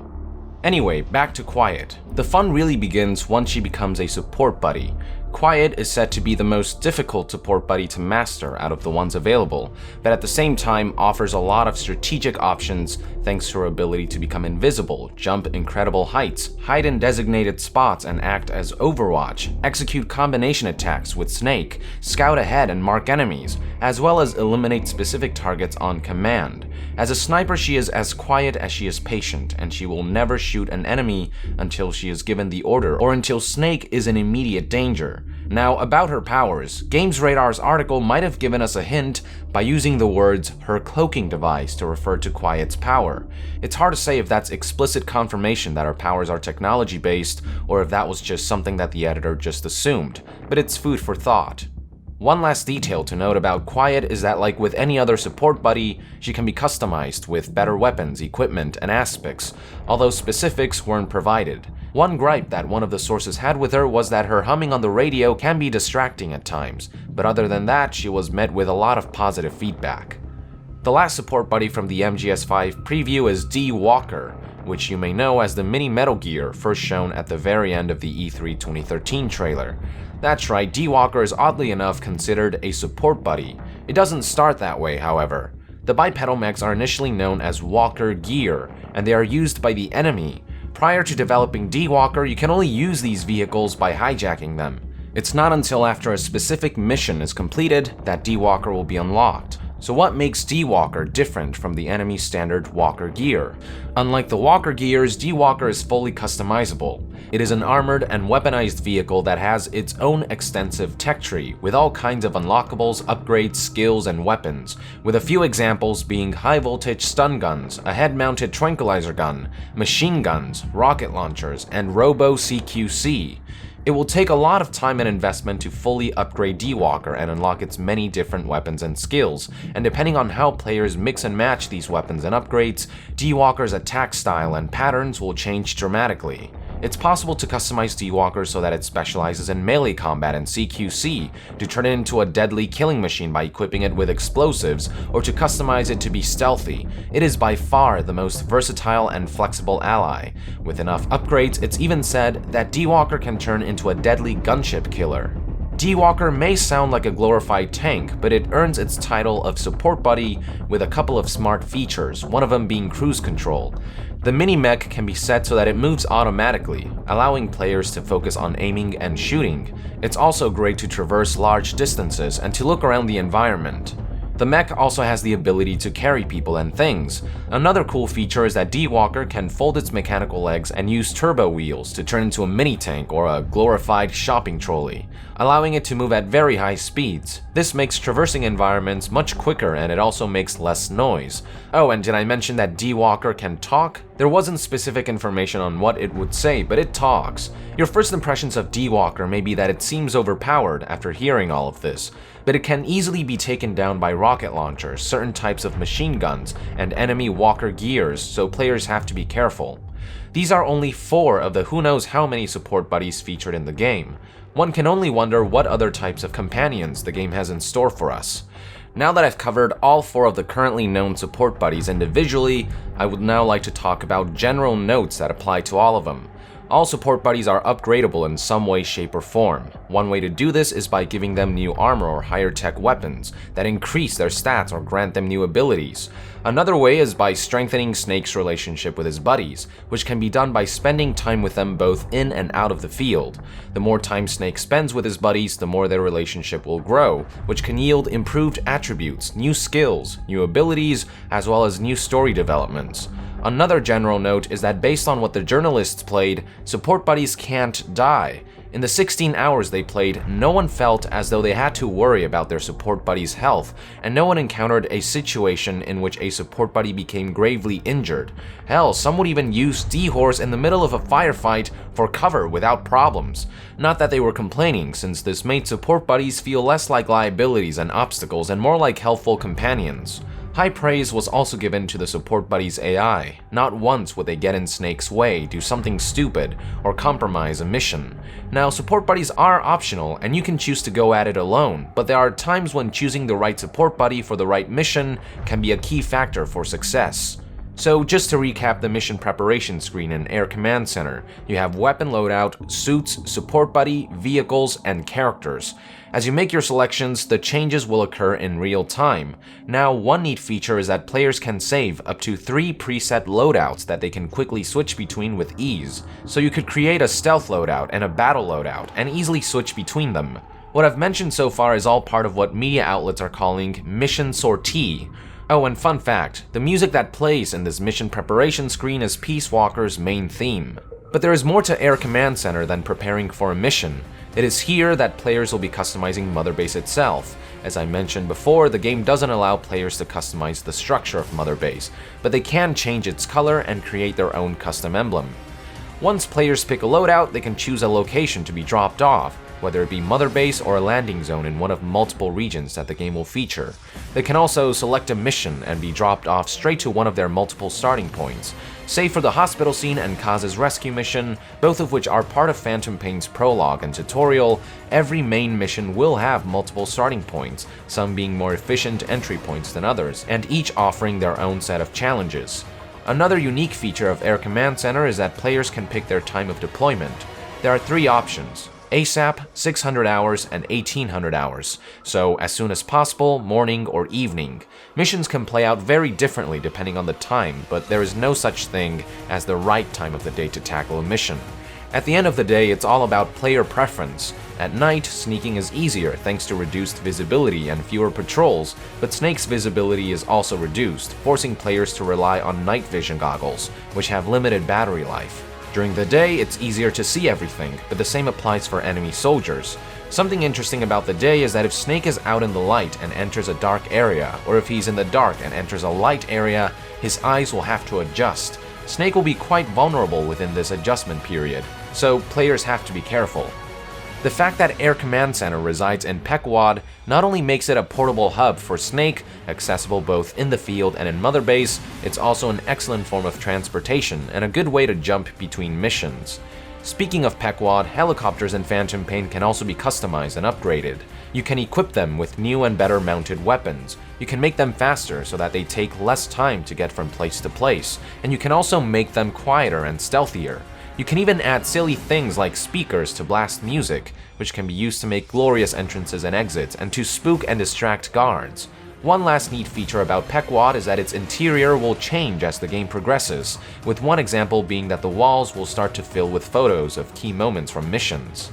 B: Anyway, back to Quiet. The fun really begins once she becomes a support buddy. Quiet is said to be the most difficult support buddy to master out of the ones available, but at the same time offers a lot of strategic options thanks to her ability to become invisible, jump incredible heights, hide in designated spots and act as Overwatch, execute combination attacks with Snake, scout ahead and mark enemies, as well as eliminate specific targets on command. As a sniper, she is as quiet as she is patient, and she will never shoot an enemy until she is given the order or until Snake is in immediate danger. Now, about her powers, Games Radar's article might have given us a hint by using the words her cloaking device to refer to Quiet's power. It's hard to say if that's explicit confirmation that her powers are technology based or if that was just something that the editor just assumed, but it's food for thought. One last detail to note about Quiet is that, like with any other support buddy, she can be customized with better weapons, equipment, and aspects, although specifics weren't provided. One gripe that one of the sources had with her was that her humming on the radio can be distracting at times, but other than that, she was met with a lot of positive feedback. The last support buddy from the MGS5 preview is D. Walker, which you may know as the mini Metal Gear first shown at the very end of the E3 2013 trailer. That's right, D. Walker is oddly enough considered a support buddy. It doesn't start that way, however. The bipedal mechs are initially known as Walker Gear, and they are used by the enemy. Prior to developing D. Walker, you can only use these vehicles by hijacking them. It's not until after a specific mission is completed that D. Walker will be unlocked. So what makes D. Walker different from the enemy standard Walker Gear? Unlike the Walker Gears, D. Walker is fully customizable. It is an armored and weaponized vehicle that has its own extensive tech tree, with all kinds of unlockables, upgrades, skills, and weapons, with a few examples being high-voltage stun guns, a head-mounted tranquilizer gun, machine guns, rocket launchers, and Robo-CQC. It will take a lot of time and investment to fully upgrade D. Walker and unlock its many different weapons and skills, and depending on how players mix and match these weapons and upgrades, D. Walker's attack style and patterns will change dramatically. It's possible to customize D. Walker so that it specializes in melee combat and CQC, to turn it into a deadly killing machine by equipping it with explosives, or to customize it to be stealthy. It is by far the most versatile and flexible ally. With enough upgrades, it's even said that D. Walker can turn into a deadly gunship killer. D. Walker may sound like a glorified tank, but it earns its title of support buddy with a couple of smart features, one of them being cruise control. The mini-mech can be set so that it moves automatically, allowing players to focus on aiming and shooting. It's also great to traverse large distances and to look around the environment. The mech also has the ability to carry people and things. Another cool feature is that D. Walker can fold its mechanical legs and use turbo wheels to turn into a mini-tank or a glorified shopping trolley, allowing it to move at very high speeds. This makes traversing environments much quicker, and it also makes less noise. Oh, and did I mention that D. Walker can talk? There wasn't specific information on what it would say, but it talks. Your first impressions of D. Walker may be that it seems overpowered after hearing all of this, but it can easily be taken down by rocket launchers, certain types of machine guns, and enemy Walker Gears, so players have to be careful. These are only 4 of the who knows how many support buddies featured in the game. One can only wonder what other types of companions the game has in store for us. Now that I've covered all 4 of the currently known support buddies individually, I would now like to talk about general notes that apply to all of them. All support buddies are upgradable in some way, shape, or form. One way to do this is by giving them new armor or higher tech weapons that increase their stats or grant them new abilities. Another way is by strengthening Snake's relationship with his buddies, which can be done by spending time with them both in and out of the field. The more time Snake spends with his buddies, the more their relationship will grow, which can yield improved attributes, new skills, new abilities, as well as new story developments. Another general note is that based on what the journalists played, support buddies can't die. In the 16 hours they played, no one felt as though they had to worry about their support buddy's health, and no one encountered a situation in which a support buddy became gravely injured. Hell, some would even use D-Horse in the middle of a firefight for cover without problems. Not that they were complaining, since this made support buddies feel less like liabilities and obstacles and more like helpful companions. High praise was also given to the support buddy's AI. Not once would they get in Snake's way, do something stupid, or compromise a mission. Now, support buddies are optional, and you can choose to go at it alone, but there are times when choosing the right support buddy for the right mission can be a key factor for success. So just to recap the mission preparation screen in Air Command Center, you have weapon loadout, suits, support buddy, vehicles, and characters. As you make your selections, the changes will occur in real time. Now, one neat feature is that players can save up to 3 preset loadouts that they can quickly switch between with ease. So you could create a stealth loadout and a battle loadout and easily switch between them. What I've mentioned so far is all part of what media outlets are calling mission sortie. Oh, and fun fact, the music that plays in this mission preparation screen is Peace Walker's main theme. But there is more to Air Command Center than preparing for a mission. It is here that players will be customizing Mother Base itself. As I mentioned before, the game doesn't allow players to customize the structure of Mother Base, but they can change its color and create their own custom emblem. Once players pick a loadout, they can choose a location to be dropped off, whether it be Mother Base or a landing zone in one of multiple regions that the game will feature. They can also select a mission and be dropped off straight to one of their multiple starting points, save for the hospital scene and Kaz's rescue mission, both of which are part of Phantom Pain's prologue and tutorial. Every main mission will have multiple starting points, some being more efficient entry points than others, and each offering their own set of challenges. Another unique feature of Air Command Center is that players can pick their time of deployment. There are 3 options: ASAP, 600 hours, and 1800 hours, so as soon as possible, morning or evening. Missions can play out very differently depending on the time, but there is no such thing as the right time of the day to tackle a mission. At the end of the day, it's all about player preference. At night, sneaking is easier thanks to reduced visibility and fewer patrols, but Snake's visibility is also reduced, forcing players to rely on night vision goggles, which have limited battery life. During the day, it's easier to see everything, but the same applies for enemy soldiers. Something interesting about the day is that if Snake is out in the light and enters a dark area, or if he's in the dark and enters a light area, his eyes will have to adjust. Snake will be quite vulnerable within this adjustment period, so players have to be careful. The fact that Air Command Center resides in Pequod not only makes it a portable hub for Snake, accessible both in the field and in Mother Base, it's also an excellent form of transportation and a good way to jump between missions. Speaking of Pequod, helicopters in Phantom Pain can also be customized and upgraded. You can equip them with new and better mounted weapons. You can make them faster so that they take less time to get from place to place, and you can also make them quieter and stealthier. You can even add silly things like speakers to blast music, which can be used to make glorious entrances and exits and to spook and distract guards. One last neat feature about Pequod is that its interior will change as the game progresses, with one example being that the walls will start to fill with photos of key moments from missions.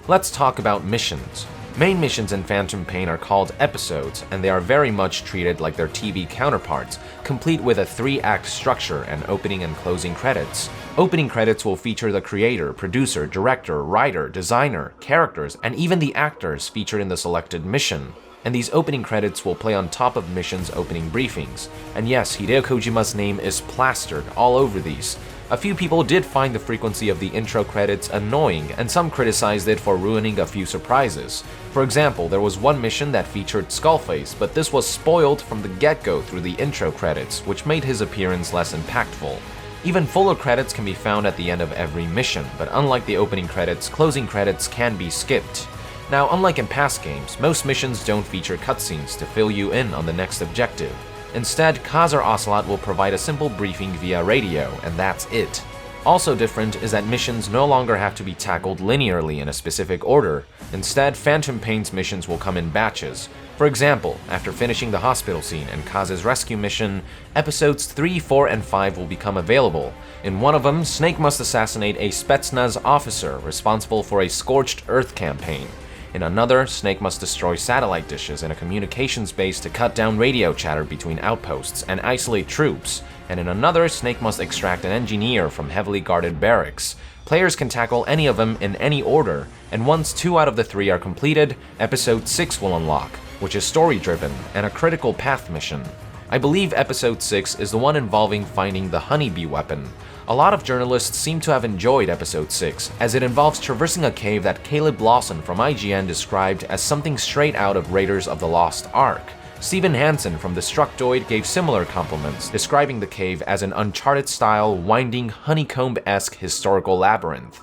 B: Let's talk about missions. Main missions in Phantom Pain are called episodes, and they are very much treated like their TV counterparts, complete with a 3-act structure and opening and closing credits. Opening credits will feature the creator, producer, director, writer, designer, characters, and even the actors featured in the selected mission. And these opening credits will play on top of missions' opening briefings. And yes, Hideo Kojima's name is plastered all over these. A few people did find the frequency of the intro credits annoying, and some criticized it for ruining a few surprises. For example, there was one mission that featured Skullface, but this was spoiled from the get-go through the intro credits, which made his appearance less impactful. Even fuller credits can be found at the end of every mission, but unlike the opening credits, closing credits can be skipped. Now, unlike in past games, most missions don't feature cutscenes to fill you in on the next objective. Instead, Kaz or Ocelot will provide a simple briefing via radio, and that's it. Also different is that missions no longer have to be tackled linearly in a specific order. Instead, Phantom Pain's missions will come in batches. For example, after finishing the hospital scene and Kaz's rescue mission, episodes 3, 4, and 5 will become available. In one of them, Snake must assassinate a Spetsnaz officer responsible for a Scorched Earth campaign. In another, Snake must destroy satellite dishes in a communications base to cut down radio chatter between outposts and isolate troops. And in another, Snake must extract an engineer from heavily guarded barracks. Players can tackle any of them in any order, and once 2 out of the 3 are completed, Episode 6 will unlock, which is story-driven and a critical path mission. I believe Episode 6 is the one involving finding the honeybee weapon. A lot of journalists seem to have enjoyed Episode 6, as it involves traversing a cave that Caleb Lawson from IGN described as something straight out of Raiders of the Lost Ark. Stephen Hansen from Destructoid gave similar compliments, describing the cave as an Uncharted-style, winding, honeycomb-esque historical labyrinth.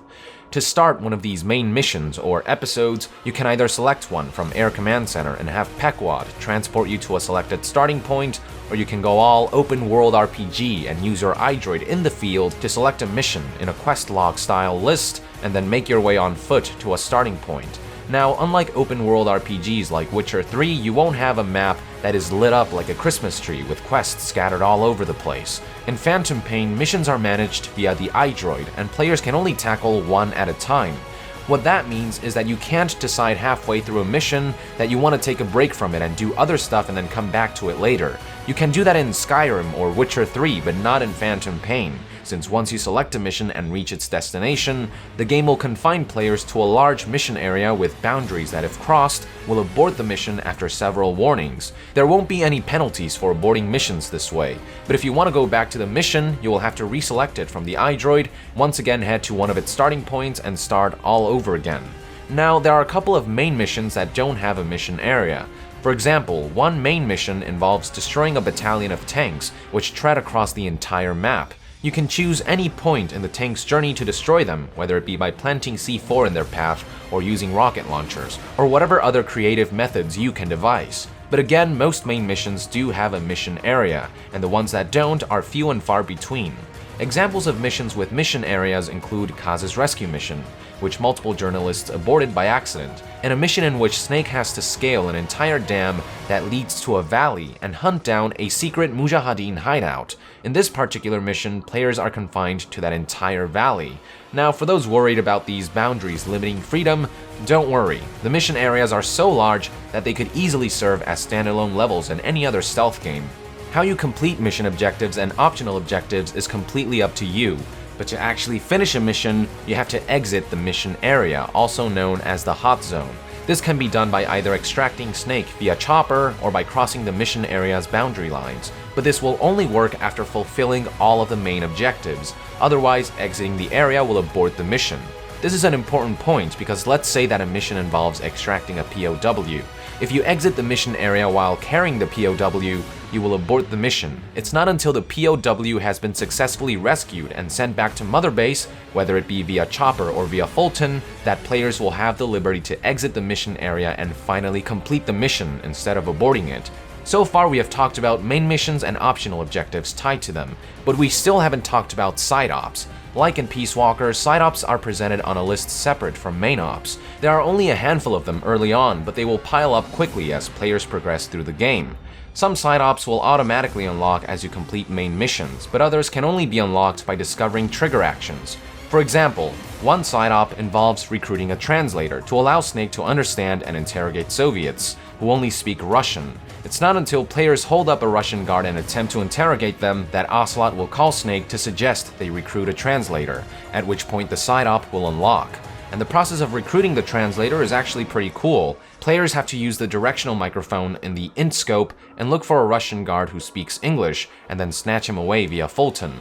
B: To start one of these main missions or episodes, you can either select one from Air Command Center and have Pequod transport you to a selected starting point, or you can go all open-world RPG and use your iDroid in the field to select a mission in a quest log-style list and then make your way on foot to a starting point. Now, unlike open-world RPGs like Witcher 3, you won't have a map that is lit up like a Christmas tree with quests scattered all over the place. In Phantom Pain, missions are managed via the iDroid, and players can only tackle one at a time. What that means is that you can't decide halfway through a mission that you want to take a break from it and do other stuff and then come back to it later. You can do that in Skyrim or Witcher 3, but not in Phantom Pain, since once you select a mission and reach its destination, the game will confine players to a large mission area with boundaries that, if crossed, will abort the mission after several warnings. There won't be any penalties for aborting missions this way, but if you want to go back to the mission, you will have to reselect it from the iDroid, once again head to one of its starting points and start all over again. Now, there are a couple of main missions that don't have a mission area. For example, one main mission involves destroying a battalion of tanks which tread across the entire map. You can choose any point in the tank's journey to destroy them, whether it be by planting C4 in their path or using rocket launchers, or whatever other creative methods you can devise. But again, most main missions do have a mission area, and the ones that don't are few and far between. Examples of missions with mission areas include Kaz's rescue mission, which multiple journalists aborted by accident, and a mission in which Snake has to scale an entire dam that leads to a valley and hunt down a secret Mujahideen hideout. In this particular mission, players are confined to that entire valley. Now, for those worried about these boundaries limiting freedom, don't worry. The mission areas are so large that they could easily serve as standalone levels in any other stealth game. How you complete mission objectives and optional objectives is completely up to you, but to actually finish a mission, you have to exit the mission area, also known as the hot zone. This can be done by either extracting Snake via chopper or by crossing the mission area's boundary lines, but this will only work after fulfilling all of the main objectives. Otherwise, exiting the area will abort the mission. This is an important point because let's say that a mission involves extracting a POW. If you exit the mission area while carrying the POW, you will abort the mission. It's not until the POW has been successfully rescued and sent back to Mother Base, whether it be via chopper or via Fulton, that players will have the liberty to exit the mission area and finally complete the mission instead of aborting it. So far we have talked about main missions and optional objectives tied to them, but we still haven't talked about side ops. Like in Peace Walker, side ops are presented on a list separate from main ops. There are only a handful of them early on, but they will pile up quickly as players progress through the game. Some side ops will automatically unlock as you complete main missions, but others can only be unlocked by discovering trigger actions. For example, one side op involves recruiting a translator to allow Snake to understand and interrogate Soviets, who only speak Russian. It's not until players hold up a Russian guard and attempt to interrogate them that Ocelot will call Snake to suggest they recruit a translator, at which point the side op will unlock. And the process of recruiting the translator is actually pretty cool. Players have to use the directional microphone in the int scope and look for a Russian guard who speaks English and then snatch him away via Fulton.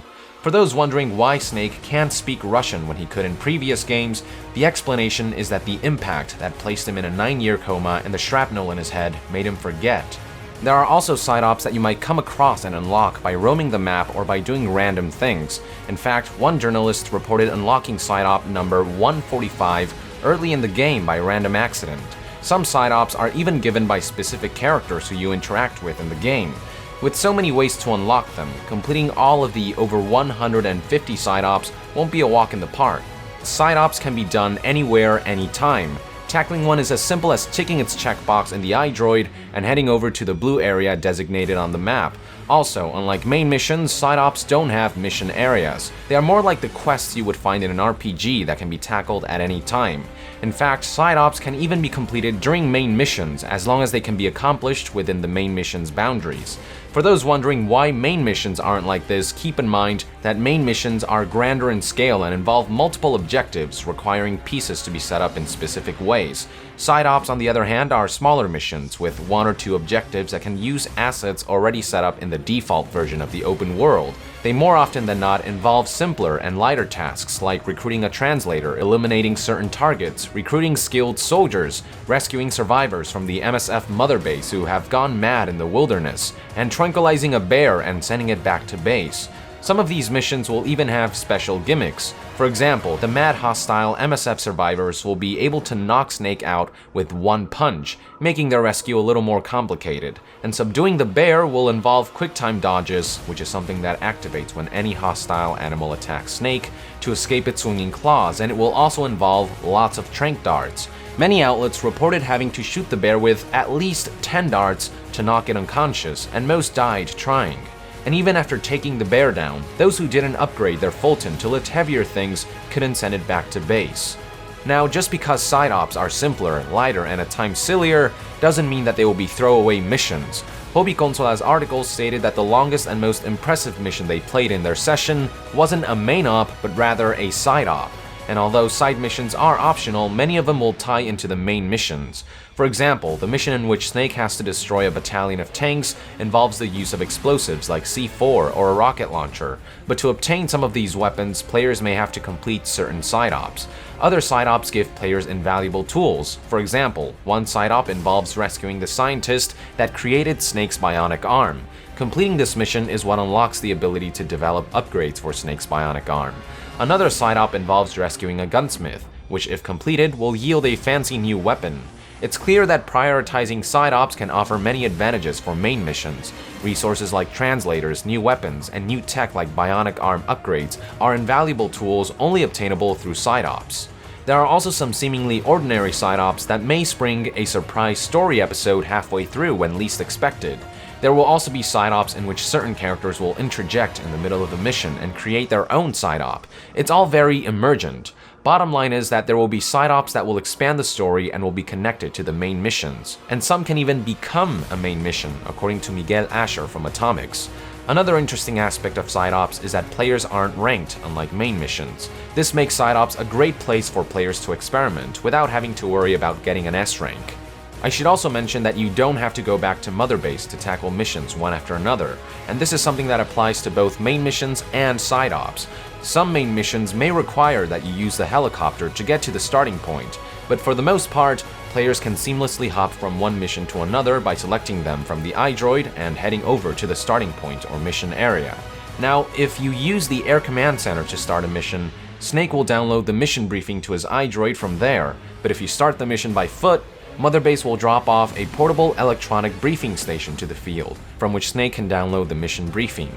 B: For those wondering why Snake can't speak Russian when he could in previous games, the explanation is that the impact that placed him in a 9-year coma and the shrapnel in his head made him forget. There are also side ops that you might come across and unlock by roaming the map or by doing random things. In fact, one journalist reported unlocking side op number 145 early in the game by random accident. Some side ops are even given by specific characters who you interact with in the game. With so many ways to unlock them, completing all of the over 150 side ops won't be a walk in the park. Side ops can be done anywhere, anytime. Tackling one is as simple as ticking its checkbox in the iDroid and heading over to the blue area designated on the map. Also, unlike main missions, side ops don't have mission areas. They are more like the quests you would find in an RPG that can be tackled at any time. In fact, side ops can even be completed during main missions as long as they can be accomplished within the main mission's boundaries. For those wondering why main missions aren't like this, keep in mind that main missions are grander in scale and involve multiple objectives requiring pieces to be set up in specific ways. Side ops, on the other hand, are smaller missions with one or two objectives that can use assets already set up in the default version of the open world. They more often than not involve simpler and lighter tasks like recruiting a translator, eliminating certain targets, recruiting skilled soldiers, rescuing survivors from the MSF mother base who have gone mad in the wilderness, and tranquilizing a bear and sending it back to base. Some of these missions will even have special gimmicks. For example, the mad hostile MSF survivors will be able to knock Snake out with one punch, making their rescue a little more complicated. And subduing the bear will involve quick-time dodges, which is something that activates when any hostile animal attacks Snake to escape its swinging claws, and it will also involve lots of tranq darts. Many outlets reported having to shoot the bear with at least 10 darts to knock it unconscious, and most died trying. And even after taking the bear down, those who didn't upgrade their Fulton to lift heavier things couldn't send it back to base. Now, just because side ops are simpler, lighter, and at times sillier, doesn't mean that they will be throwaway missions. Hobby Consola's article stated that the longest and most impressive mission they played in their session wasn't a main op, but rather a side op. And although side missions are optional, many of them will tie into the main missions. For example, the mission in which Snake has to destroy a battalion of tanks involves the use of explosives like C4 or a rocket launcher, but to obtain some of these weapons, players may have to complete certain side ops. Other side ops give players invaluable tools. For example, one side op involves rescuing the scientist that created Snake's bionic arm. Completing this mission is what unlocks the ability to develop upgrades for Snake's bionic arm. Another side op involves rescuing a gunsmith, which if completed will yield a fancy new weapon. It's clear that prioritizing side ops can offer many advantages for main missions. Resources like translators, new weapons, and new tech like bionic arm upgrades are invaluable tools only obtainable through side ops. There are also some seemingly ordinary side ops that may spring a surprise story episode halfway through when least expected. There will also be side ops in which certain characters will interject in the middle of a mission and create their own side op. It's all very emergent. Bottom line is that there will be side ops that will expand the story and will be connected to the main missions, and some can even become a main mission, according to Miguel Asher from Atomics. Another interesting aspect of side ops is that players aren't ranked, unlike main missions. This makes side ops a great place for players to experiment without having to worry about getting an S rank. I should also mention that you don't have to go back to Mother Base to tackle missions one after another, and this is something that applies to both main missions and side ops. Some main missions may require that you use the helicopter to get to the starting point, but for the most part, players can seamlessly hop from one mission to another by selecting them from the iDroid and heading over to the starting point or mission area. Now, if you use the Air Command Center to start a mission, Snake will download the mission briefing to his iDroid from there, but if you start the mission by foot, Mother Base will drop off a portable electronic briefing station to the field, from which Snake can download the mission briefing.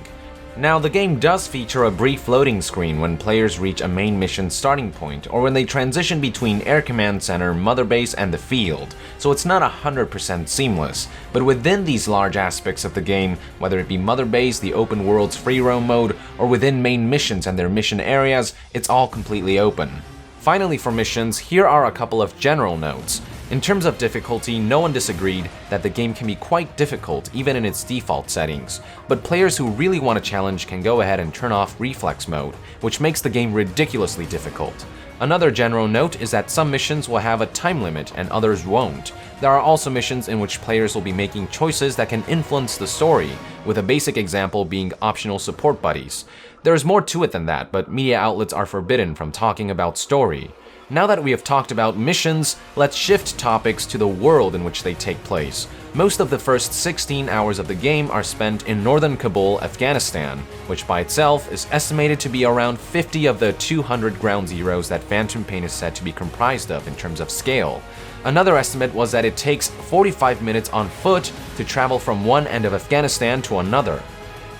B: Now, the game does feature a brief loading screen when players reach a main mission starting point, or when they transition between Air Command Center, Mother Base, and the field, so it's not 100% seamless. But within these large aspects of the game, whether it be Mother Base, the open world's free roam mode, or within main missions and their mission areas, it's all completely open. Finally, for missions, here are a couple of general notes. In terms of difficulty, no one disagreed that the game can be quite difficult even in its default settings, but players who really want a challenge can go ahead and turn off reflex mode, which makes the game ridiculously difficult. Another general note is that some missions will have a time limit and others won't. There are also missions in which players will be making choices that can influence the story, with a basic example being optional support buddies. There's more to it than that, but media outlets are forbidden from talking about story. Now that we have talked about missions, let's shift topics to the world in which they take place. Most of the first 16 hours of the game are spent in northern Kabul, Afghanistan, which by itself is estimated to be around 50 of the 200 ground zeros that Phantom Pain is said to be comprised of in terms of scale. Another estimate was that it takes 45 minutes on foot to travel from one end of Afghanistan to another.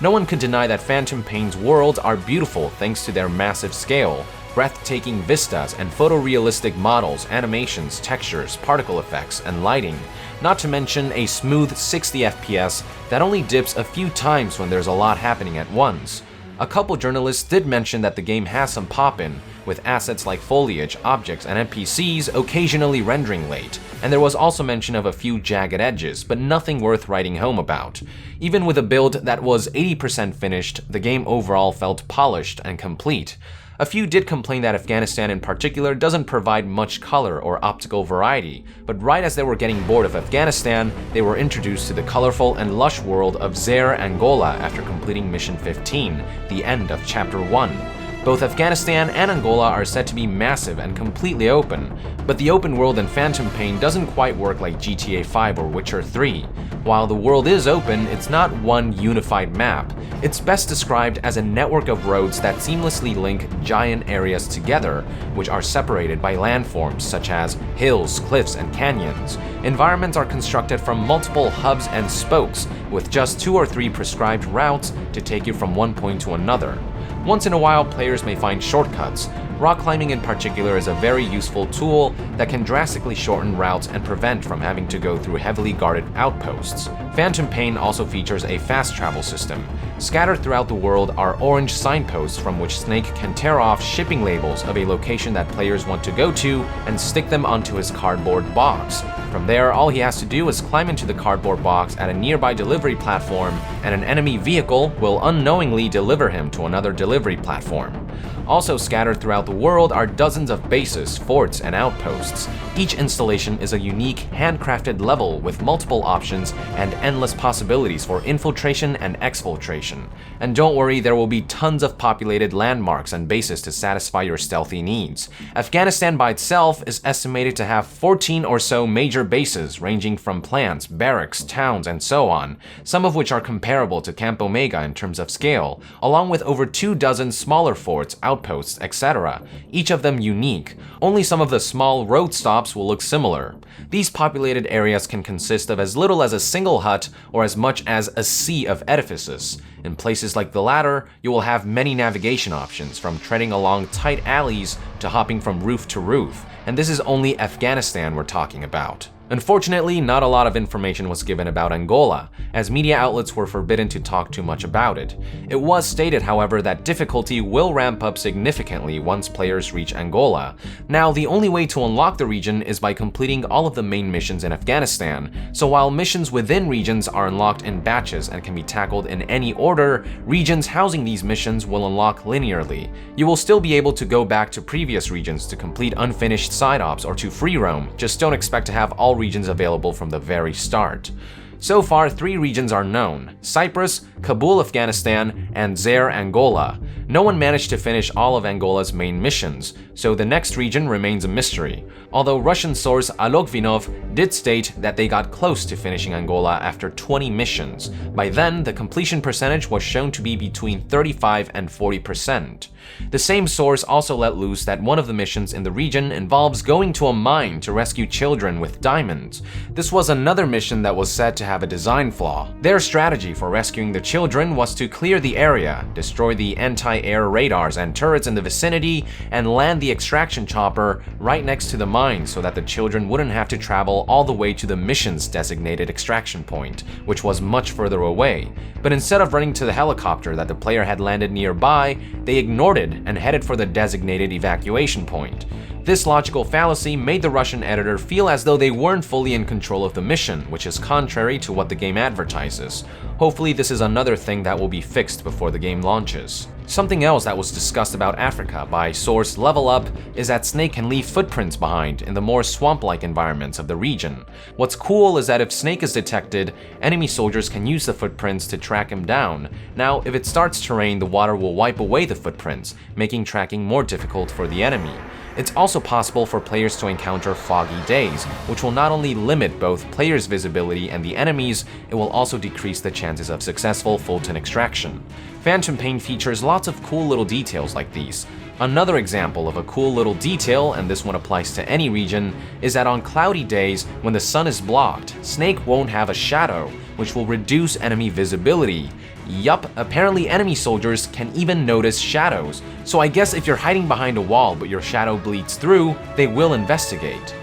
B: No one could deny that Phantom Pain's worlds are beautiful thanks to their massive scale, breathtaking vistas and photorealistic models, animations, textures, particle effects, and lighting, not to mention a smooth 60 FPS that only dips a few times when there's a lot happening at once. A couple journalists did mention that the game has some pop-in, with assets like foliage, objects, and NPCs occasionally rendering late, and there was also mention of a few jagged edges, but nothing worth writing home about. Even with a build that was 80% finished, the game overall felt polished and complete. A few did complain that Afghanistan in particular doesn't provide much color or optical variety, but right as they were getting bored of Afghanistan, they were introduced to the colorful and lush world of Zaire, Angola after completing Mission 15, the end of Chapter 1. Both Afghanistan and Angola are said to be massive and completely open, but the open world in Phantom Pain doesn't quite work like GTA 5 or Witcher 3. While the world is open, it's not one unified map. It's best described as a network of roads that seamlessly link giant areas together, which are separated by landforms such as hills, cliffs, and canyons. Environments are constructed from multiple hubs and spokes, with just 2 or 3 prescribed routes to take you from one point to another. Once in a while, players may find shortcuts. Rock climbing in particular is a very useful tool that can drastically shorten routes and prevent from having to go through heavily guarded outposts. Phantom Pain also features a fast travel system. Scattered throughout the world are orange signposts from which Snake can tear off shipping labels of a location that players want to go to and stick them onto his cardboard box. From there, all he has to do is climb into the cardboard box at a nearby delivery platform, and an enemy vehicle will unknowingly deliver him to another delivery platform. Also scattered throughout the world are dozens of bases, forts, and outposts. Each installation is a unique, handcrafted level with multiple options and endless possibilities for infiltration and exfiltration. And don't worry, there will be tons of populated landmarks and bases to satisfy your stealthy needs. Afghanistan by itself is estimated to have 14 or so major bases ranging from plants, barracks, towns, and so on, some of which are comparable to Camp Omega in terms of scale, along with over 24 smaller forts, outposts, etc., each of them unique. Only some of the small road stops will look similar. These populated areas can consist of as little as a single hut or as much as a sea of edifices. In places like the latter, you will have many navigation options, from treading along tight alleys to hopping from roof to roof, and this is only Afghanistan we're talking about. Unfortunately, not a lot of information was given about Angola, as media outlets were forbidden to talk too much about it. It was stated, however, that difficulty will ramp up significantly once players reach Angola. Now, the only way to unlock the region is by completing all of the main missions in Afghanistan, so while missions within regions are unlocked in batches and can be tackled in any order, regions housing these missions will unlock linearly. You will still be able to go back to previous regions to complete unfinished side ops or to free roam, just don't expect to have all regions available from the very start. So far, 3 regions are known: Cyprus, Kabul, Afghanistan, and Zaire, Angola. No one managed to finish all of Angola's main missions, so the next region remains a mystery. Although Russian source Alokvinov did state that they got close to finishing Angola after 20 missions. By then, the completion percentage was shown to be between 35 and 40%. The same source also let loose that one of the missions in the region involves going to a mine to rescue children with diamonds. This was another mission that was said to have a design flaw. Their strategy for rescuing the children was to clear the area, destroy the anti-air radars and turrets in the vicinity, and land the extraction chopper right next to the mine so that the children wouldn't have to travel all the way to the mission's designated extraction point, which was much further away. But instead of running to the helicopter that the player had landed nearby, they ignored it and headed for the designated evacuation point. This logical fallacy made the Russian editor feel as though they weren't fully in control of the mission, which is contrary to what the game advertises. Hopefully this is another thing that will be fixed before the game launches. Something else that was discussed about Africa by source Level Up is that Snake can leave footprints behind in the more swamp-like environments of the region. What's cool is that if Snake is detected, enemy soldiers can use the footprints to track him down. Now, if it starts to rain, the water will wipe away the footprints, making tracking more difficult for the enemy. It's also possible for players to encounter foggy days, which will not only limit both players' visibility and the enemies, it will also decrease the chances of successful Fulton extraction. Phantom Pain features lots of cool little details like these. Another example of a cool little detail, and this one applies to any region, is that on cloudy days when the sun is blocked, Snake won't have a shadow, which will reduce enemy visibility. Yup, apparently enemy soldiers can even notice shadows, so I guess if you're hiding behind a wall but your shadow bleeds through, they will investigate.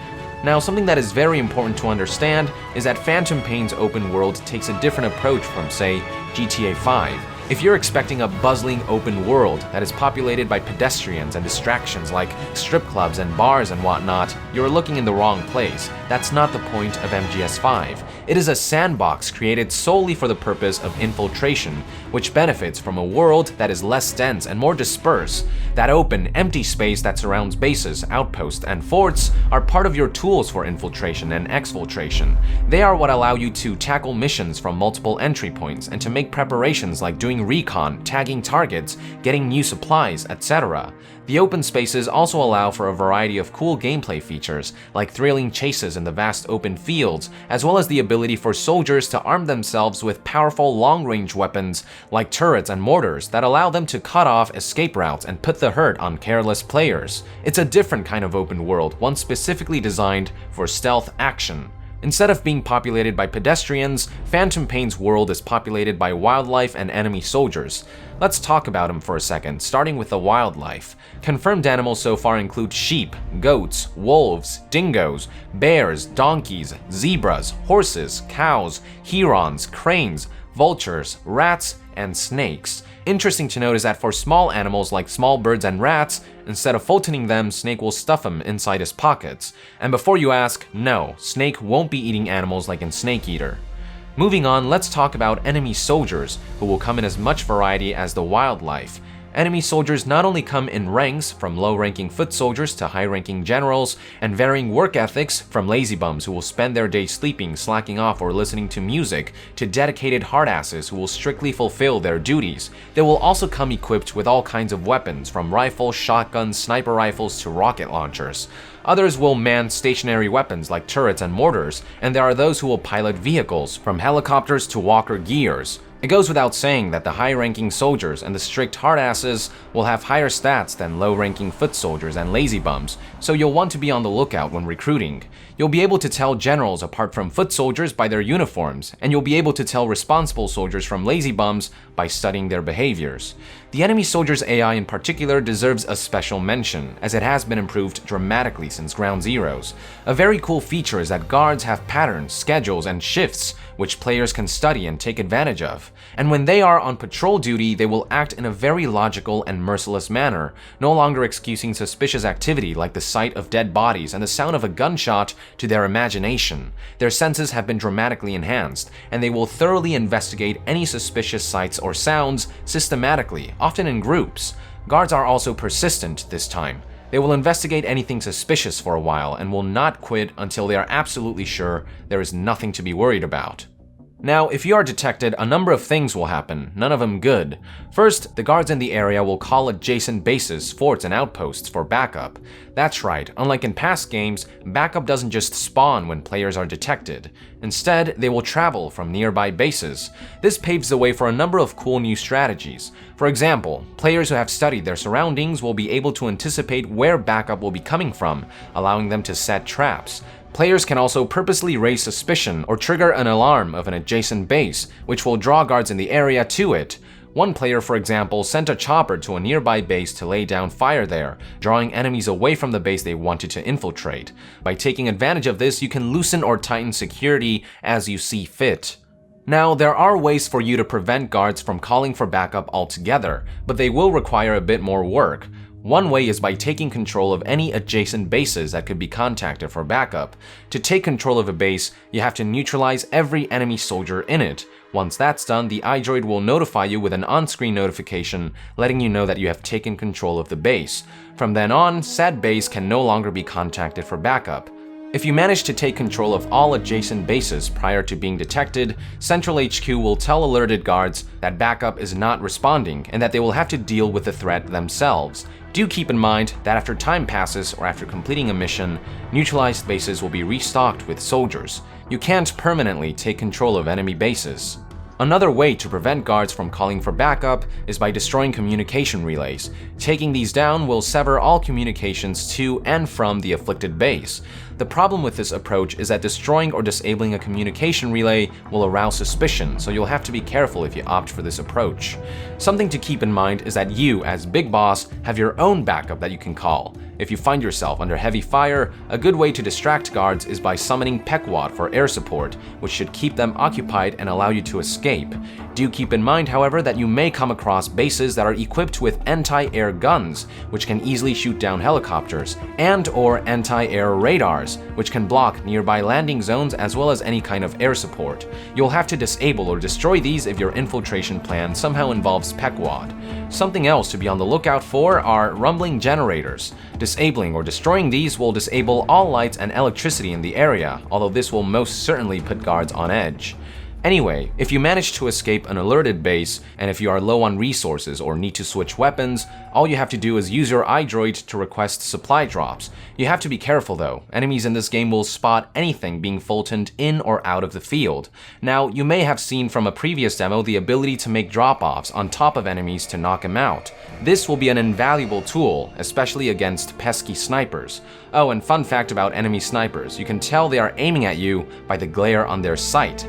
B: Now, something that is very important to understand is that Phantom Pain's open world takes a different approach from, say, GTA 5. If you're expecting a bustling open world that is populated by pedestrians and distractions like strip clubs and bars and whatnot, you're looking in the wrong place. That's not the point of MGS5. It is a sandbox created solely for the purpose of infiltration, which benefits from a world that is less dense and more dispersed. That open, empty space that surrounds bases, outposts, and forts are part of your tools for infiltration and exfiltration. They are what allow you to tackle missions from multiple entry points and to make preparations like doing recon, tagging targets, getting new supplies, etc. The open spaces also allow for a variety of cool gameplay features, like thrilling chases in the vast open fields, as well as the ability for soldiers to arm themselves with powerful long-range weapons like turrets and mortars that allow them to cut off escape routes and put the hurt on careless players. It's a different kind of open world, one specifically designed for stealth action. Instead of being populated by pedestrians, Phantom Pain's world is populated by wildlife and enemy soldiers. Let's talk about them for a second, starting with the wildlife. Confirmed animals so far include sheep, goats, wolves, dingoes, bears, donkeys, zebras, horses, cows, herons, cranes, vultures, rats, and snakes. Interesting to note is that for small animals like small birds and rats, instead of fultoning them, Snake will stuff them inside his pockets. And before you ask, no, Snake won't be eating animals like in Snake Eater. Moving on, let's talk about enemy soldiers, who will come in as much variety as the wildlife. Enemy soldiers not only come in ranks, from low-ranking foot soldiers to high-ranking generals, and varying work ethics, from lazy bums who will spend their day sleeping, slacking off, or listening to music, to dedicated hardasses who will strictly fulfill their duties. They will also come equipped with all kinds of weapons, from rifles, shotguns, sniper rifles, to rocket launchers. Others will man stationary weapons like turrets and mortars, and there are those who will pilot vehicles, from helicopters to Walker Gears. It goes without saying that the high-ranking soldiers and the strict hardasses will have higher stats than low-ranking foot soldiers and lazy bums, so you'll want to be on the lookout when recruiting. You'll be able to tell generals apart from foot soldiers by their uniforms, and you'll be able to tell responsible soldiers from lazy bums by studying their behaviors. The enemy soldiers' AI in particular deserves a special mention, as it has been improved dramatically since Ground Zeroes. A very cool feature is that guards have patterns, schedules, and shifts which players can study and take advantage of. And when they are on patrol duty, they will act in a very logical and merciless manner, no longer excusing suspicious activity like the sight of dead bodies and the sound of a gunshot to their imagination. Their senses have been dramatically enhanced, and they will thoroughly investigate any suspicious sights or sounds systematically, often in groups. Guards are also persistent this time. They will investigate anything suspicious for a while and will not quit until they are absolutely sure there is nothing to be worried about. Now, if you are detected, a number of things will happen, none of them good. First, the guards in the area will call adjacent bases, forts, and outposts for backup. That's right, unlike in past games, backup doesn't just spawn when players are detected. Instead, they will travel from nearby bases. This paves the way for a number of cool new strategies. For example, players who have studied their surroundings will be able to anticipate where backup will be coming from, allowing them to set traps. Players can also purposely raise suspicion or trigger an alarm of an adjacent base, which will draw guards in the area to it. One player, for example, sent a chopper to a nearby base to lay down fire there, drawing enemies away from the base they wanted to infiltrate. By taking advantage of this, you can loosen or tighten security as you see fit. Now, there are ways for you to prevent guards from calling for backup altogether, but they will require a bit more work. One way is by taking control of any adjacent bases that could be contacted for backup. To take control of a base, you have to neutralize every enemy soldier in it. Once that's done, the iDroid will notify you with an on-screen notification letting you know that you have taken control of the base. From then on, said base can no longer be contacted for backup. If you manage to take control of all adjacent bases prior to being detected, Central HQ will tell alerted guards that backup is not responding and that they will have to deal with the threat themselves. Do keep in mind that after time passes or after completing a mission, neutralized bases will be restocked with soldiers. You can't permanently take control of enemy bases. Another way to prevent guards from calling for backup is by destroying communication relays. Taking these down will sever all communications to and from the afflicted base. The problem with this approach is that destroying or disabling a communication relay will arouse suspicion, so you'll have to be careful if you opt for this approach. Something to keep in mind is that you, as Big Boss, have your own backup that you can call. If you find yourself under heavy fire, a good way to distract guards is by summoning Pequod for air support, which should keep them occupied and allow you to escape. Do keep in mind, however, that you may come across bases that are equipped with anti-air guns, which can easily shoot down helicopters, and/or anti-air radars, which can block nearby landing zones as well as any kind of air support. You'll have to disable or destroy these if your infiltration plan somehow involves Pequod. Something else to be on the lookout for are rumbling generators. Disabling or destroying these will disable all lights and electricity in the area, although this will most certainly put guards on edge. Anyway, if you manage to escape an alerted base, and if you are low on resources or need to switch weapons, all you have to do is use your iDroid to request supply drops. You have to be careful though, enemies in this game will spot anything being Fultoned in or out of the field. Now, you may have seen from a previous demo the ability to make drop-offs on top of enemies to knock them out. This will be an invaluable tool, especially against pesky snipers. Oh, and fun fact about enemy snipers, you can tell they are aiming at you by the glare on their sight.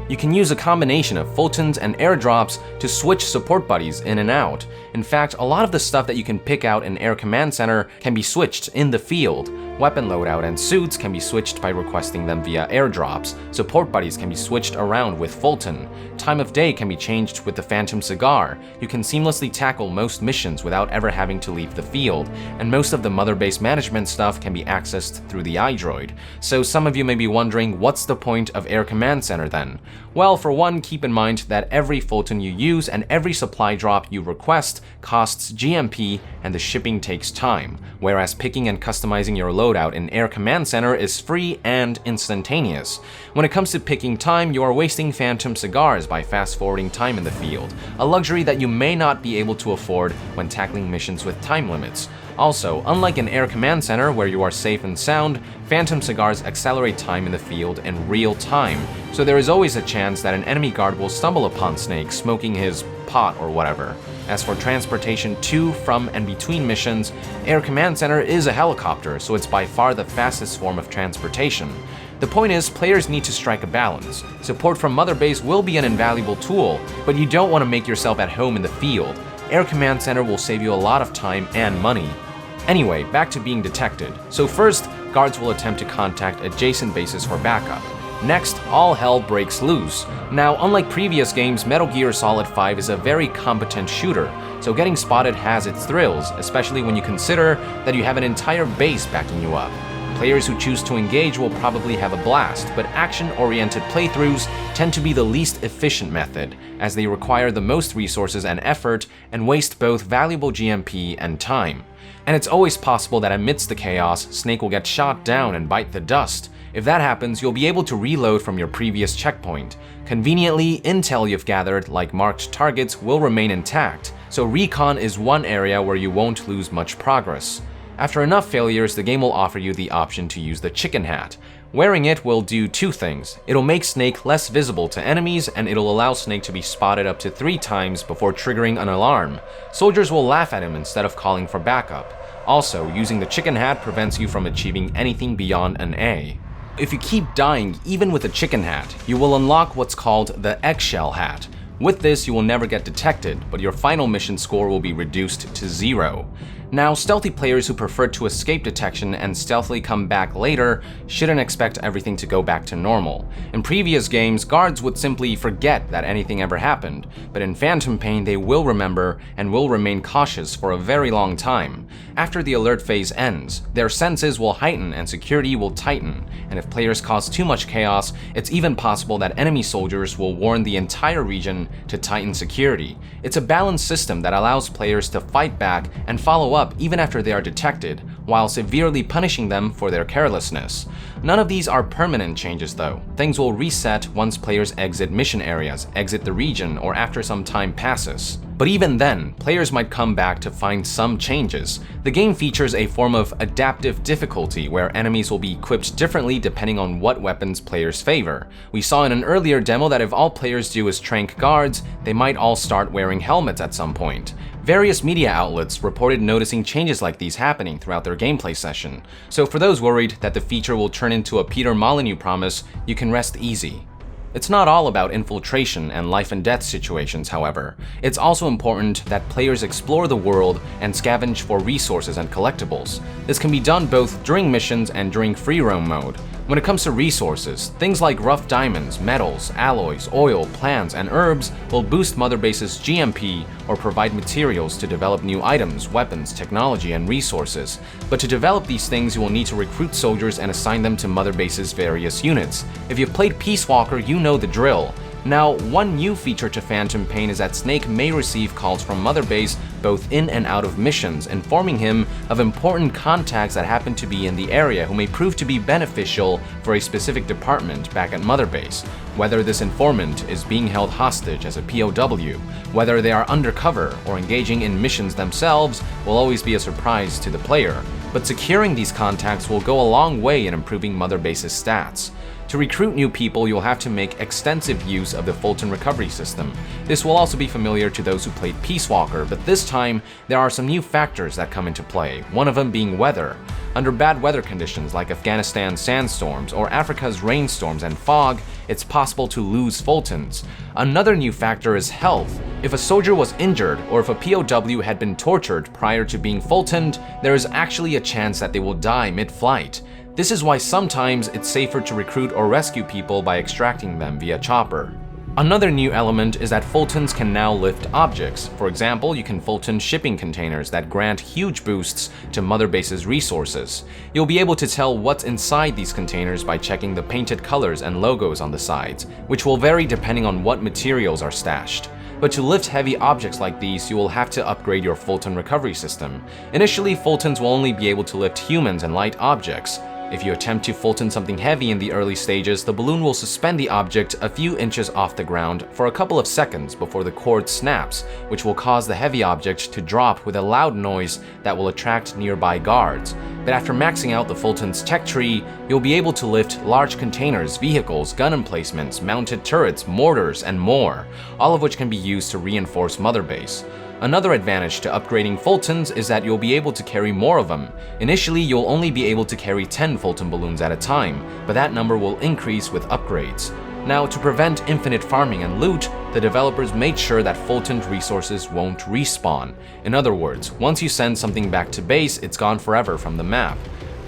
B: You can use a combination of Fultons and airdrops to switch support buddies in and out. In fact, a lot of the stuff that you can pick out in Air Command Center can be switched in the field. Weapon loadout and suits can be switched by requesting them via airdrops. Support buddies can be switched around with Fulton. Time of day can be changed with the Phantom Cigar. You can seamlessly tackle most missions without ever having to leave the field. And most of the mother base management stuff can be accessed through the iDroid. So some of you may be wondering, what's the point of Air Command Center then? Well, for one, keep in mind that every Fulton you use and every supply drop you request costs GMP and the shipping takes time, whereas picking and customizing your loadout in Air Command Center is free and instantaneous. When it comes to picking time, you are wasting Phantom Cigars by fast-forwarding time in the field, a luxury that you may not be able to afford when tackling missions with time limits. Also, unlike in Air Command Center where you are safe and sound, Phantom Cigars accelerate time in the field in real time, so there is always a chance that an enemy guard will stumble upon Snake smoking his pot or whatever. As for transportation to, from, and between missions, Air Command Center is a helicopter, so it's by far the fastest form of transportation. The point is, players need to strike a balance. Support from Mother Base will be an invaluable tool, but you don't want to make yourself at home in the field. Air Command Center will save you a lot of time and money. Anyway, back to being detected. So first, guards will attempt to contact adjacent bases for backup. Next, all hell breaks loose. Now, unlike previous games, Metal Gear Solid 5 is a very competent shooter, so getting spotted has its thrills, especially when you consider that you have an entire base backing you up. Players who choose to engage will probably have a blast, but action-oriented playthroughs tend to be the least efficient method, as they require the most resources and effort and waste both valuable GMP and time. And it's always possible that amidst the chaos, Snake will get shot down and bite the dust. If that happens, you'll be able to reload from your previous checkpoint. Conveniently, intel you've gathered, like marked targets, will remain intact, so recon is one area where you won't lose much progress. After enough failures, the game will offer you the option to use the chicken hat. Wearing it will do two things. It'll make Snake less visible to enemies, and it'll allow Snake to be spotted up to 3 times before triggering an alarm. Soldiers will laugh at him instead of calling for backup. Also, using the chicken hat prevents you from achieving anything beyond an A. If you keep dying, even with a chicken hat, you will unlock what's called the eggshell hat. With this, you will never get detected, but your final mission score will be reduced to 0. Now, stealthy players who prefer to escape detection and stealthily come back later shouldn't expect everything to go back to normal. In previous games, guards would simply forget that anything ever happened, but in Phantom Pain they will remember and will remain cautious for a very long time. After the alert phase ends, their senses will heighten and security will tighten, and if players cause too much chaos, it's even possible that enemy soldiers will warn the entire region to tighten security. It's a balanced system that allows players to fight back and follow up even after they are detected, while severely punishing them for their carelessness. None of these are permanent changes though. Things will reset once players exit mission areas, exit the region, or after some time passes. But even then, players might come back to find some changes. The game features a form of adaptive difficulty where enemies will be equipped differently depending on what weapons players favor. We saw in an earlier demo that if all players do is trank guards, they might all start wearing helmets at some point. Various media outlets reported noticing changes like these happening throughout their gameplay session, so for those worried that the feature will turn into a Peter Molyneux promise, you can rest easy. It's not all about infiltration and life and death situations, however. It's also important that players explore the world and scavenge for resources and collectibles. This can be done both during missions and during free roam mode. When it comes to resources, things like rough diamonds, metals, alloys, oil, plants, and herbs will boost Mother Base's GMP or provide materials to develop new items, weapons, technology, and resources. But to develop these things, you will need to recruit soldiers and assign them to Mother Base's various units. If you've played Peace Walker, you know the drill. Now, one new feature to Phantom Pain is that Snake may receive calls from Mother Base both in and out of missions, informing him of important contacts that happen to be in the area who may prove to be beneficial for a specific department back at Mother Base. Whether this informant is being held hostage as a POW, whether they are undercover or engaging in missions themselves will always be a surprise to the player, but securing these contacts will go a long way in improving Mother Base's stats. To recruit new people, you'll have to make extensive use of the Fulton recovery system. This will also be familiar to those who played Peace Walker, but this time, there are some new factors that come into play, one of them being weather. Under bad weather conditions like Afghanistan sandstorms or Africa's rainstorms and fog, it's possible to lose Fultons. Another new factor is health. If a soldier was injured or if a POW had been tortured prior to being Fultoned, there is actually a chance that they will die mid-flight. This is why sometimes it's safer to recruit or rescue people by extracting them via chopper. Another new element is that Fultons can now lift objects. For example, you can Fulton shipping containers that grant huge boosts to Mother Base's resources. You'll be able to tell what's inside these containers by checking the painted colors and logos on the sides, which will vary depending on what materials are stashed. But to lift heavy objects like these, you will have to upgrade your Fulton recovery system. Initially, Fultons will only be able to lift humans and light objects. If you attempt to Fulton something heavy in the early stages, the balloon will suspend the object a few inches off the ground for a couple of seconds before the cord snaps, which will cause the heavy object to drop with a loud noise that will attract nearby guards. But after maxing out the Fulton's tech tree, you'll be able to lift large containers, vehicles, gun emplacements, mounted turrets, mortars, and more, all of which can be used to reinforce Mother Base. Another advantage to upgrading Fultons is that you'll be able to carry more of them. Initially, you'll only be able to carry 10 Fulton balloons at a time, but that number will increase with upgrades. Now, to prevent infinite farming and loot, the developers made sure that Fultoned resources won't respawn. In other words, once you send something back to base, it's gone forever from the map.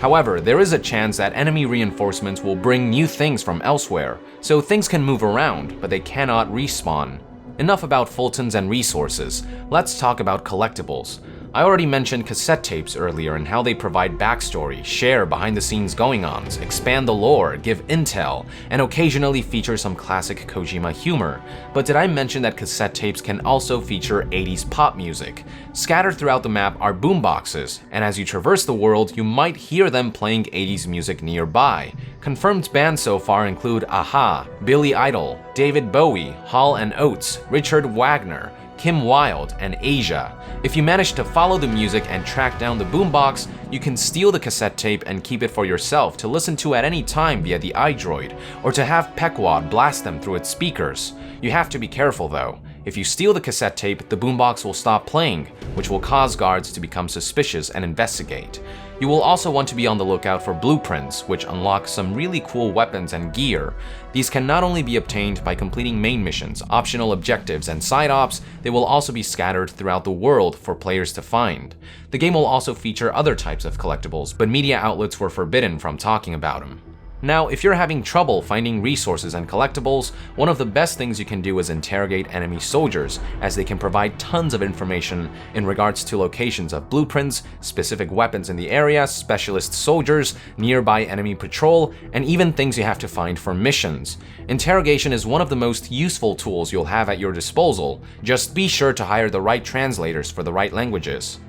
B: However, there is a chance that enemy reinforcements will bring new things from elsewhere, so things can move around, but they cannot respawn. Enough about Fultons and resources, let's talk about collectibles. I already mentioned cassette tapes earlier and how they provide backstory, share behind-the-scenes going-ons, expand the lore, give intel, and occasionally feature some classic Kojima humor. But did I mention that cassette tapes can also feature 80s pop music? Scattered throughout the map are boomboxes, and as you traverse the world, you might hear them playing 80s music nearby. Confirmed bands so far include Aha, Billy Idol, David Bowie, Hall & Oates, Richard Wagner, Kim Wilde, and Asia. If you manage to follow the music and track down the boombox, you can steal the cassette tape and keep it for yourself to listen to at any time via the iDroid, or to have Pequod blast them through its speakers. You have to be careful though. If you steal the cassette tape, the boombox will stop playing, which will cause guards to become suspicious and investigate. You will also want to be on the lookout for blueprints, which unlock some really cool weapons and gear. These can not only be obtained by completing main missions, optional objectives, and side ops, they will also be scattered throughout the world for players to find. The game will also feature other types of collectibles, but media outlets were forbidden from talking about them. Now, if you're having trouble finding resources and collectibles, one of the best things you can do is interrogate enemy soldiers, as they can provide tons of information in regards to locations of blueprints, specific weapons in the area, specialist soldiers, nearby enemy patrol, and even things you have to find for missions. Interrogation is one of the most useful tools you'll have at your disposal. Just be sure to hire the right translators for the right languages.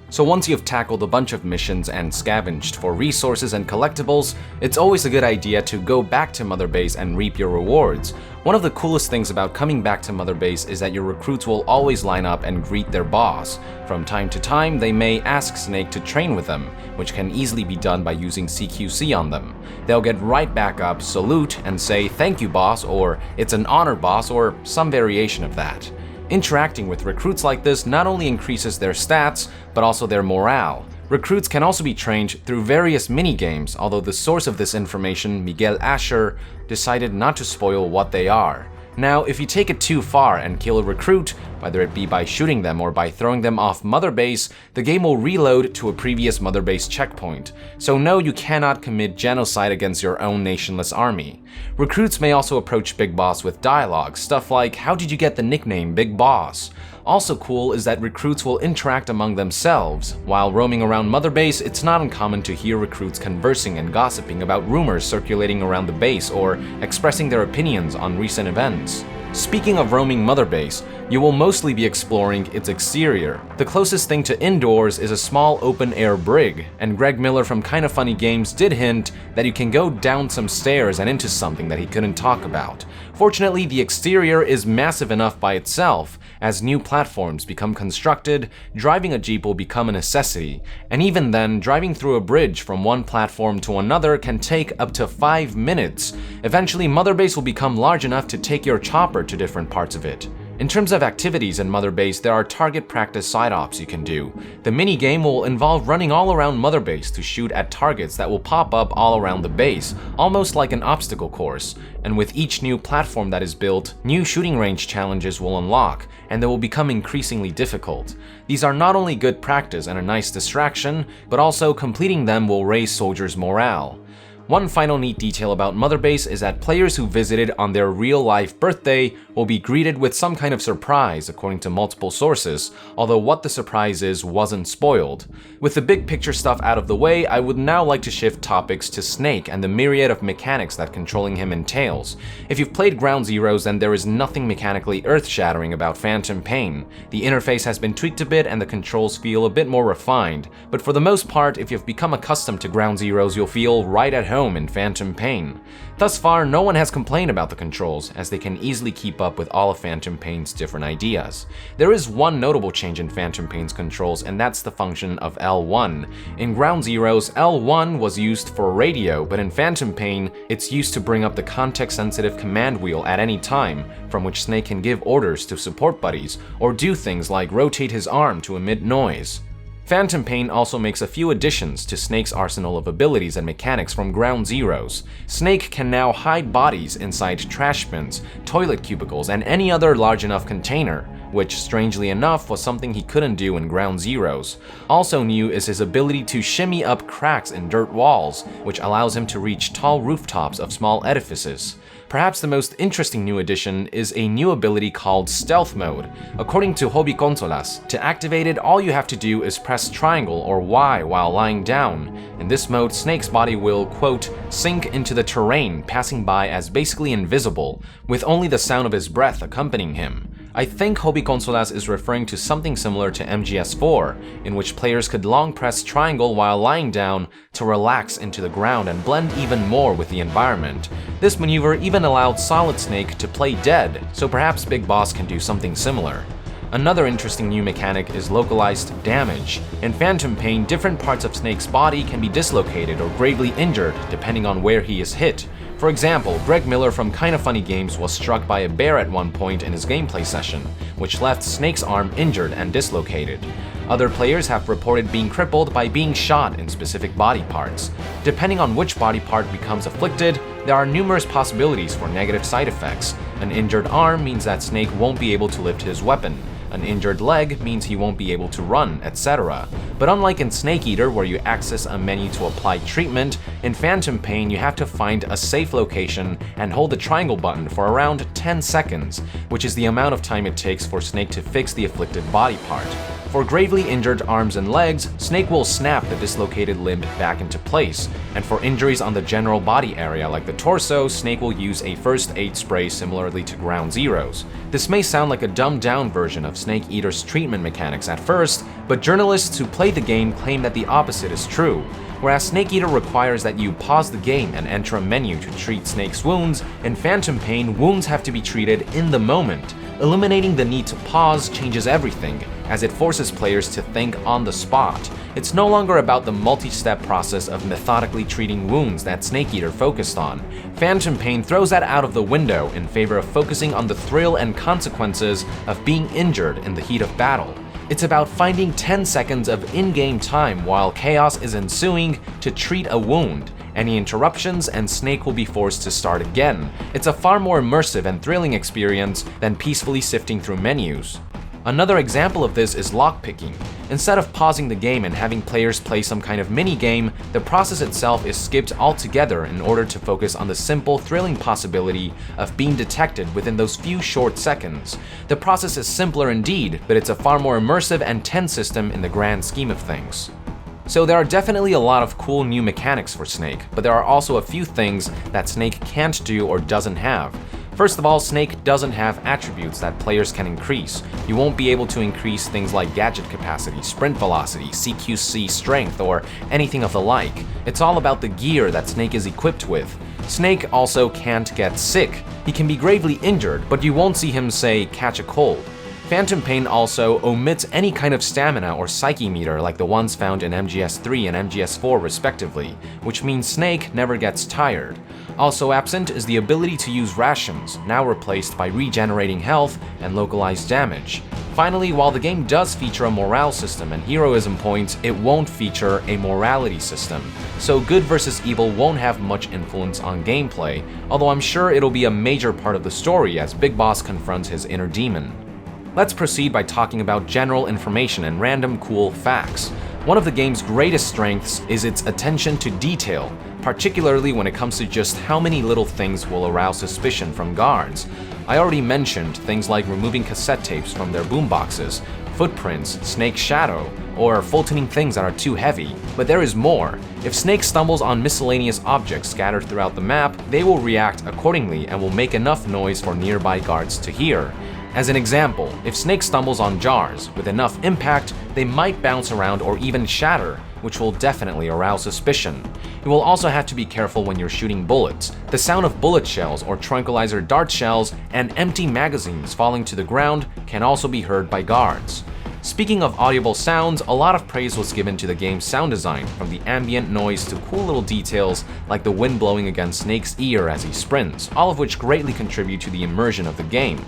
B: So once you've tackled a bunch of missions and scavenged for resources and collectibles, it's always a good idea to go back to Mother Base and reap your rewards. One of the coolest things about coming back to Mother Base is that your recruits will always line up and greet their boss. From time to time, they may ask Snake to train with them, which can easily be done by using CQC on them. They'll get right back up, salute, and say, "Thank you, boss," or "It's an honor, boss," or some variation of that. Interacting with recruits like this not only increases their stats, but also their morale. Recruits can also be trained through various mini-games, although the source of this information, Miguel Asher, decided not to spoil what they are. Now, if you take it too far and kill a recruit, whether it be by shooting them or by throwing them off Mother Base, the game will reload to a previous Mother Base checkpoint. So no, you cannot commit genocide against your own nationless army. Recruits may also approach Big Boss with dialogue, stuff like, "How did you get the nickname Big Boss?" Also cool is that recruits will interact among themselves. While roaming around Mother Base, it's not uncommon to hear recruits conversing and gossiping about rumors circulating around the base or expressing their opinions on recent events. Speaking of roaming Mother Base, you will mostly be exploring its exterior. The closest thing to indoors is a small open-air brig, and Greg Miller from Kinda Funny Games did hint that you can go down some stairs and into something that he couldn't talk about. Fortunately, the exterior is massive enough by itself. As new platforms become constructed, driving a Jeep will become a necessity, and even then, driving through a bridge from one platform to another can take up to 5 minutes. Eventually, Mother Base will become large enough to take your chopper to different parts of it. In terms of activities in Mother Base, there are target practice side ops you can do. The mini-game will involve running all around Mother Base to shoot at targets that will pop up all around the base, almost like an obstacle course. And with each new platform that is built, new shooting range challenges will unlock, and they will become increasingly difficult. These are not only good practice and a nice distraction, but also completing them will raise soldiers' morale. One final neat detail about Mother Base is that players who visited on their real-life birthday will be greeted with some kind of surprise, according to multiple sources, although what the surprise is wasn't spoiled. With the big picture stuff out of the way, I would now like to shift topics to Snake and the myriad of mechanics that controlling him entails. If you've played Ground Zeroes, then there is nothing mechanically earth-shattering about Phantom Pain. The interface has been tweaked a bit and the controls feel a bit more refined, but for the most part, if you've become accustomed to Ground Zeroes, you'll feel right at home in Phantom Pain. Thus far, no one has complained about the controls, as they can easily keep up with all of Phantom Pain's different ideas. There is one notable change in Phantom Pain's controls, and that's the function of L1. In Ground Zeroes, L1 was used for radio, but in Phantom Pain, it's used to bring up the context-sensitive command wheel at any time, from which Snake can give orders to support buddies, or do things like rotate his arm to emit noise. Phantom Pain also makes a few additions to Snake's arsenal of abilities and mechanics from Ground Zeroes. Snake can now hide bodies inside trash bins, toilet cubicles, and any other large enough container, which strangely enough was something he couldn't do in Ground Zeroes. Also new is his ability to shimmy up cracks in dirt walls, which allows him to reach tall rooftops of small edifices. Perhaps the most interesting new addition is a new ability called Stealth Mode. According to Hobby Consolas, to activate it, all you have to do is press triangle or Y while lying down. In this mode, Snake's body will, quote, sink into the terrain, passing by as basically invisible, with only the sound of his breath accompanying him. I think Hobby Consolas is referring to something similar to MGS4, in which players could long press triangle while lying down to relax into the ground and blend even more with the environment. This maneuver even allowed Solid Snake to play dead, so perhaps Big Boss can do something similar. Another interesting new mechanic is localized damage. In Phantom Pain, different parts of Snake's body can be dislocated or gravely injured depending on where he is hit. For example, Greg Miller from Kinda Funny Games was struck by a bear at one point in his gameplay session, which left Snake's arm injured and dislocated. Other players have reported being crippled by being shot in specific body parts. Depending on which body part becomes afflicted, there are numerous possibilities for negative side effects. An injured arm means that Snake won't be able to lift his weapon. An injured leg means he won't be able to run, etc. But unlike in Snake Eater, where you access a menu to apply treatment, in Phantom Pain you have to find a safe location and hold the triangle button for around 10 seconds, which is the amount of time it takes for Snake to fix the afflicted body part. For gravely injured arms and legs, Snake will snap the dislocated limb back into place, and for injuries on the general body area like the torso, Snake will use a first aid spray similarly to Ground Zeroes. This may sound like a dumbed-down version of Snake Eater's treatment mechanics at first, but journalists who play the game claim that the opposite is true. Whereas Snake Eater requires that you pause the game and enter a menu to treat Snake's wounds, in Phantom Pain, wounds have to be treated in the moment. Eliminating the need to pause changes everything, as it forces players to think on the spot. It's no longer about the multi-step process of methodically treating wounds that Snake Eater focused on. Phantom Pain throws that out of the window in favor of focusing on the thrill and consequences of being injured in the heat of battle. It's about finding 10 seconds of in-game time while chaos is ensuing to treat a wound. Any interruptions and Snake will be forced to start again. It's a far more immersive and thrilling experience than peacefully sifting through menus. Another example of this is lockpicking. Instead of pausing the game and having players play some kind of mini-game, the process itself is skipped altogether in order to focus on the simple, thrilling possibility of being detected within those few short seconds. The process is simpler indeed, but it's a far more immersive and tense system in the grand scheme of things. So there are definitely a lot of cool new mechanics for Snake, but there are also a few things that Snake can't do or doesn't have. First of all, Snake doesn't have attributes that players can increase. You won't be able to increase things like gadget capacity, sprint velocity, CQC strength, or anything of the like. It's all about the gear that Snake is equipped with. Snake also can't get sick. He can be gravely injured, but you won't see him, say, catch a cold. Phantom Pain also omits any kind of stamina or psyche meter like the ones found in MGS3 and MGS4 respectively, which means Snake never gets tired. Also absent is the ability to use rations, now replaced by regenerating health and localized damage. Finally, while the game does feature a morale system and heroism points, it won't feature a morality system. So good versus evil won't have much influence on gameplay, although I'm sure it'll be a major part of the story as Big Boss confronts his inner demon. Let's proceed by talking about general information and random cool facts. One of the game's greatest strengths is its attention to detail, particularly when it comes to just how many little things will arouse suspicion from guards. I already mentioned things like removing cassette tapes from their boomboxes, footprints, Snake's shadow, or Fultoning things that are too heavy. But there is more. If Snake stumbles on miscellaneous objects scattered throughout the map, they will react accordingly and will make enough noise for nearby guards to hear. As an example, if Snake stumbles on jars, with enough impact, they might bounce around or even shatter, which will definitely arouse suspicion. You will also have to be careful when you're shooting bullets. The sound of bullet shells or tranquilizer dart shells and empty magazines falling to the ground can also be heard by guards. Speaking of audible sounds, a lot of praise was given to the game's sound design, from the ambient noise to cool little details like the wind blowing against Snake's ear as he sprints, all of which greatly contribute to the immersion of the game.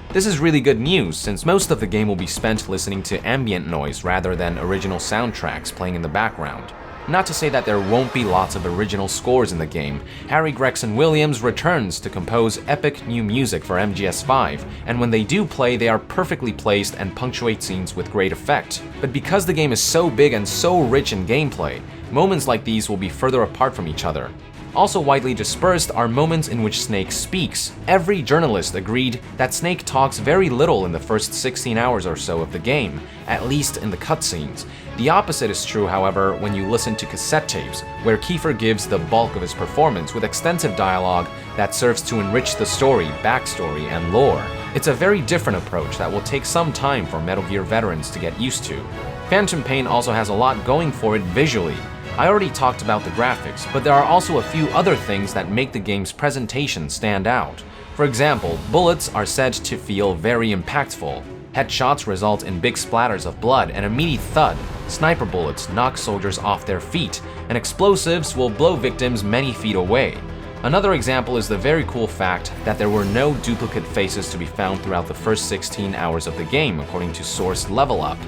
B: This is really good news, since most of the game will be spent listening to ambient noise rather than original soundtracks playing in the background. Not to say that there won't be lots of original scores in the game. Harry Gregson Williams returns to compose epic new music for MGS5, and when they do play, they are perfectly placed and punctuate scenes with great effect. But because the game is so big and so rich in gameplay, moments like these will be further apart from each other. Also widely dispersed are moments in which Snake speaks. Every journalist agreed that Snake talks very little in the first 16 hours or so of the game, at least in the cutscenes. The opposite is true, however, when you listen to cassette tapes, where Kiefer gives the bulk of his performance with extensive dialogue that serves to enrich the story, backstory, and lore. It's a very different approach that will take some time for Metal Gear veterans to get used to. Phantom Pain also has a lot going for it visually. I already talked about the graphics, but there are also a few other things that make the game's presentation stand out. For example, bullets are said to feel very impactful. Headshots result in big splatters of blood and a meaty thud. Sniper bullets knock soldiers off their feet, and explosives will blow victims many feet away. Another example is the very cool fact that there were no duplicate faces to be found throughout the first 16 hours of the game, according to source Level Up.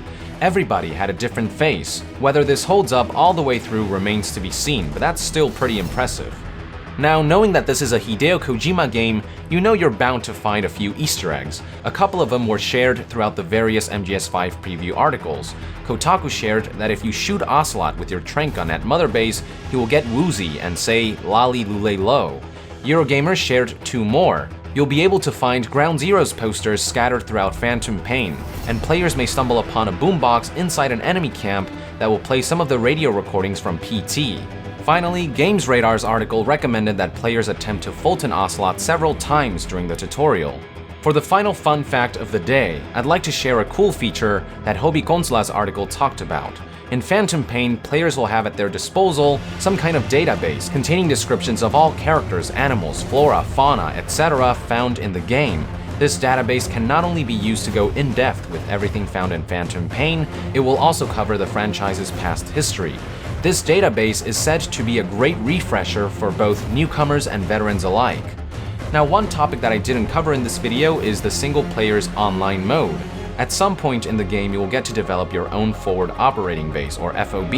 B: Everybody had a different face. Whether this holds up all the way through remains to be seen, but that's still pretty impressive. Now, knowing that this is a Hideo Kojima game, you know you're bound to find a few Easter eggs. A couple of them were shared throughout the various MGS5 preview articles. Kotaku shared that if you shoot Ocelot with your trank gun at Mother Base, he will get woozy and say "Lolly Lule Lo." Eurogamer shared two more. You'll be able to find Ground Zero's posters scattered throughout Phantom Pain, and players may stumble upon a boombox inside an enemy camp that will play some of the radio recordings from PT. Finally, Games Radar's article recommended that players attempt to Fulton Ocelot several times during the tutorial. For the final fun fact of the day, I'd like to share a cool feature that Hobby Consolas article talked about. In Phantom Pain, players will have at their disposal some kind of database containing descriptions of all characters, animals, flora, fauna, etc. found in the game. This database can not only be used to go in-depth with everything found in Phantom Pain, it will also cover the franchise's past history. This database is said to be a great refresher for both newcomers and veterans alike. Now, one topic that I didn't cover in this video is the single player's online mode. At some point in the game, you will get to develop your own forward operating base, or FOB,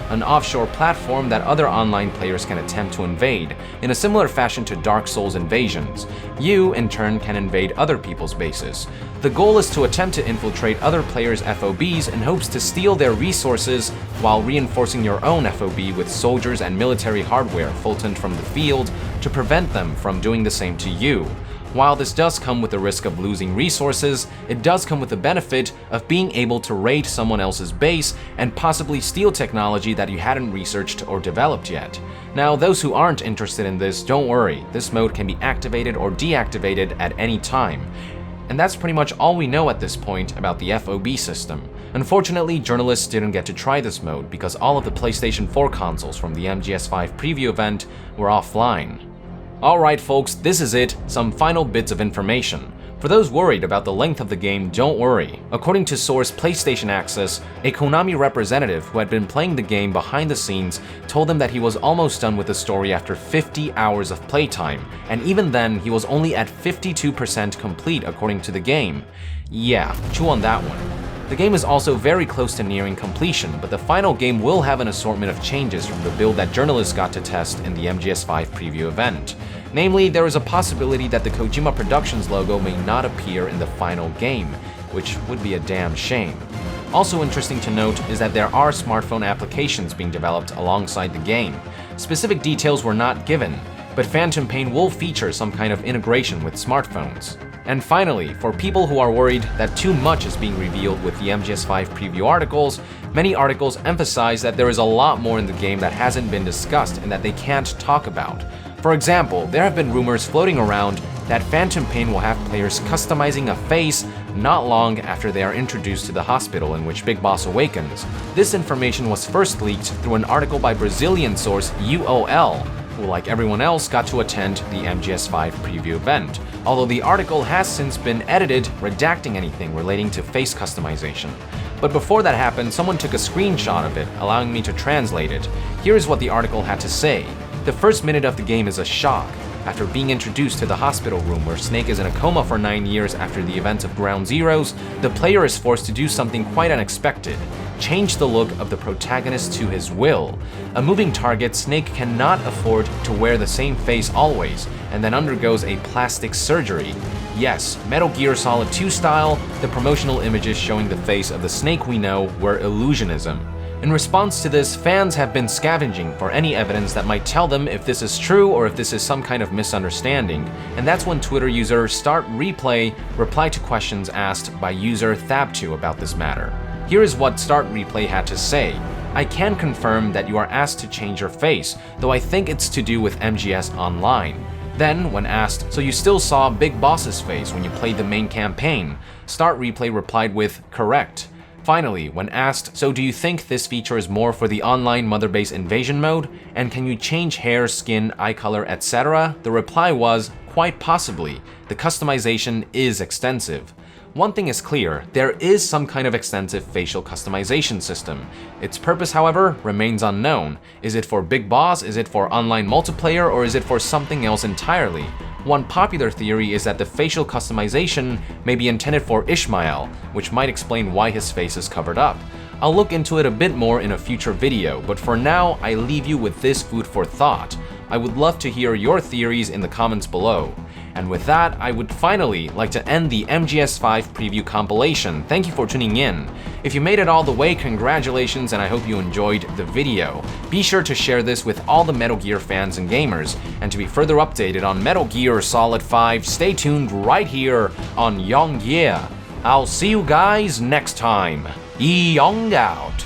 B: an offshore platform that other online players can attempt to invade, in a similar fashion to Dark Souls invasions. You, in turn, can invade other people's bases. The goal is to attempt to infiltrate other players' FOBs in hopes to steal their resources while reinforcing your own FOB with soldiers and military hardware fultoned from the field to prevent them from doing the same to you. While this does come with the risk of losing resources, it does come with the benefit of being able to raid someone else's base and possibly steal technology that you hadn't researched or developed yet. Now, those who aren't interested in this, don't worry, this mode can be activated or deactivated at any time. And that's pretty much all we know at this point about the FOB system. Unfortunately, journalists didn't get to try this mode because all of the PlayStation 4 consoles from the MGS5 preview event were offline. Alright folks, this is it, some final bits of information. For those worried about the length of the game, don't worry. According to source PlayStation Access, a Konami representative who had been playing the game behind the scenes told them that he was almost done with the story after 50 hours of playtime, and even then he was only at 52% complete according to the game. Yeah, chew on that one. The game is also very close to nearing completion, but the final game will have an assortment of changes from the build that journalists got to test in the MGS5 preview event. Namely, there is a possibility that the Kojima Productions logo may not appear in the final game, which would be a damn shame. Also interesting to note is that there are smartphone applications being developed alongside the game. Specific details were not given, but Phantom Pain will feature some kind of integration with smartphones. And finally, for people who are worried that too much is being revealed with the MGS5 preview articles, many articles emphasize that there is a lot more in the game that hasn't been discussed and that they can't talk about. For example, there have been rumors floating around that Phantom Pain will have players customizing a face not long after they are introduced to the hospital in which Big Boss awakens. This information was first leaked through an article by Brazilian source UOL, who, like everyone else, got to attend the MGS5 preview event, although the article has since been edited, redacting anything relating to face customization. But before that happened, someone took a screenshot of it, allowing me to translate it. Here's what the article had to say. The first minute of the game is a shock. After being introduced to the hospital room where Snake is in a coma for 9 years after the events of Ground Zeroes, the player is forced to do something quite unexpected. Change the look of the protagonist to his will. A moving target, Snake cannot afford to wear the same face always, and then undergoes a plastic surgery. Yes, Metal Gear Solid 2 style, the promotional images showing the face of the Snake we know were illusionism. In response to this, fans have been scavenging for any evidence that might tell them if this is true or if this is some kind of misunderstanding, and that's when Twitter user StartReplay replied to questions asked by user Thabtu about this matter. Here is what StartReplay had to say. I can confirm that you are asked to change your face, though I think it's to do with MGS Online. Then, when asked, so you still saw Big Boss's face when you played the main campaign, StartReplay replied with, correct. Finally, when asked, so do you think this feature is more for the online Mother Base invasion mode, and can you change hair, skin, eye color, etc., the reply was, quite possibly. The customization is extensive. One thing is clear, there is some kind of extensive facial customization system. Its purpose, however, remains unknown. Is it for Big Boss, is it for online multiplayer, or is it for something else entirely? One popular theory is that the facial customization may be intended for Ishmael, which might explain why his face is covered up. I'll look into it a bit more in a future video, but for now, I leave you with this food for thought. I would love to hear your theories in the comments below. And with that, I would finally like to end the MGS5 preview compilation. Thank you for tuning in. If you made it all the way, congratulations, and I hope you enjoyed the video. Be sure to share this with all the Metal Gear fans and gamers, and to be further updated on Metal Gear Solid 5, stay tuned right here on Young Yeah. I'll see you guys next time. Young out.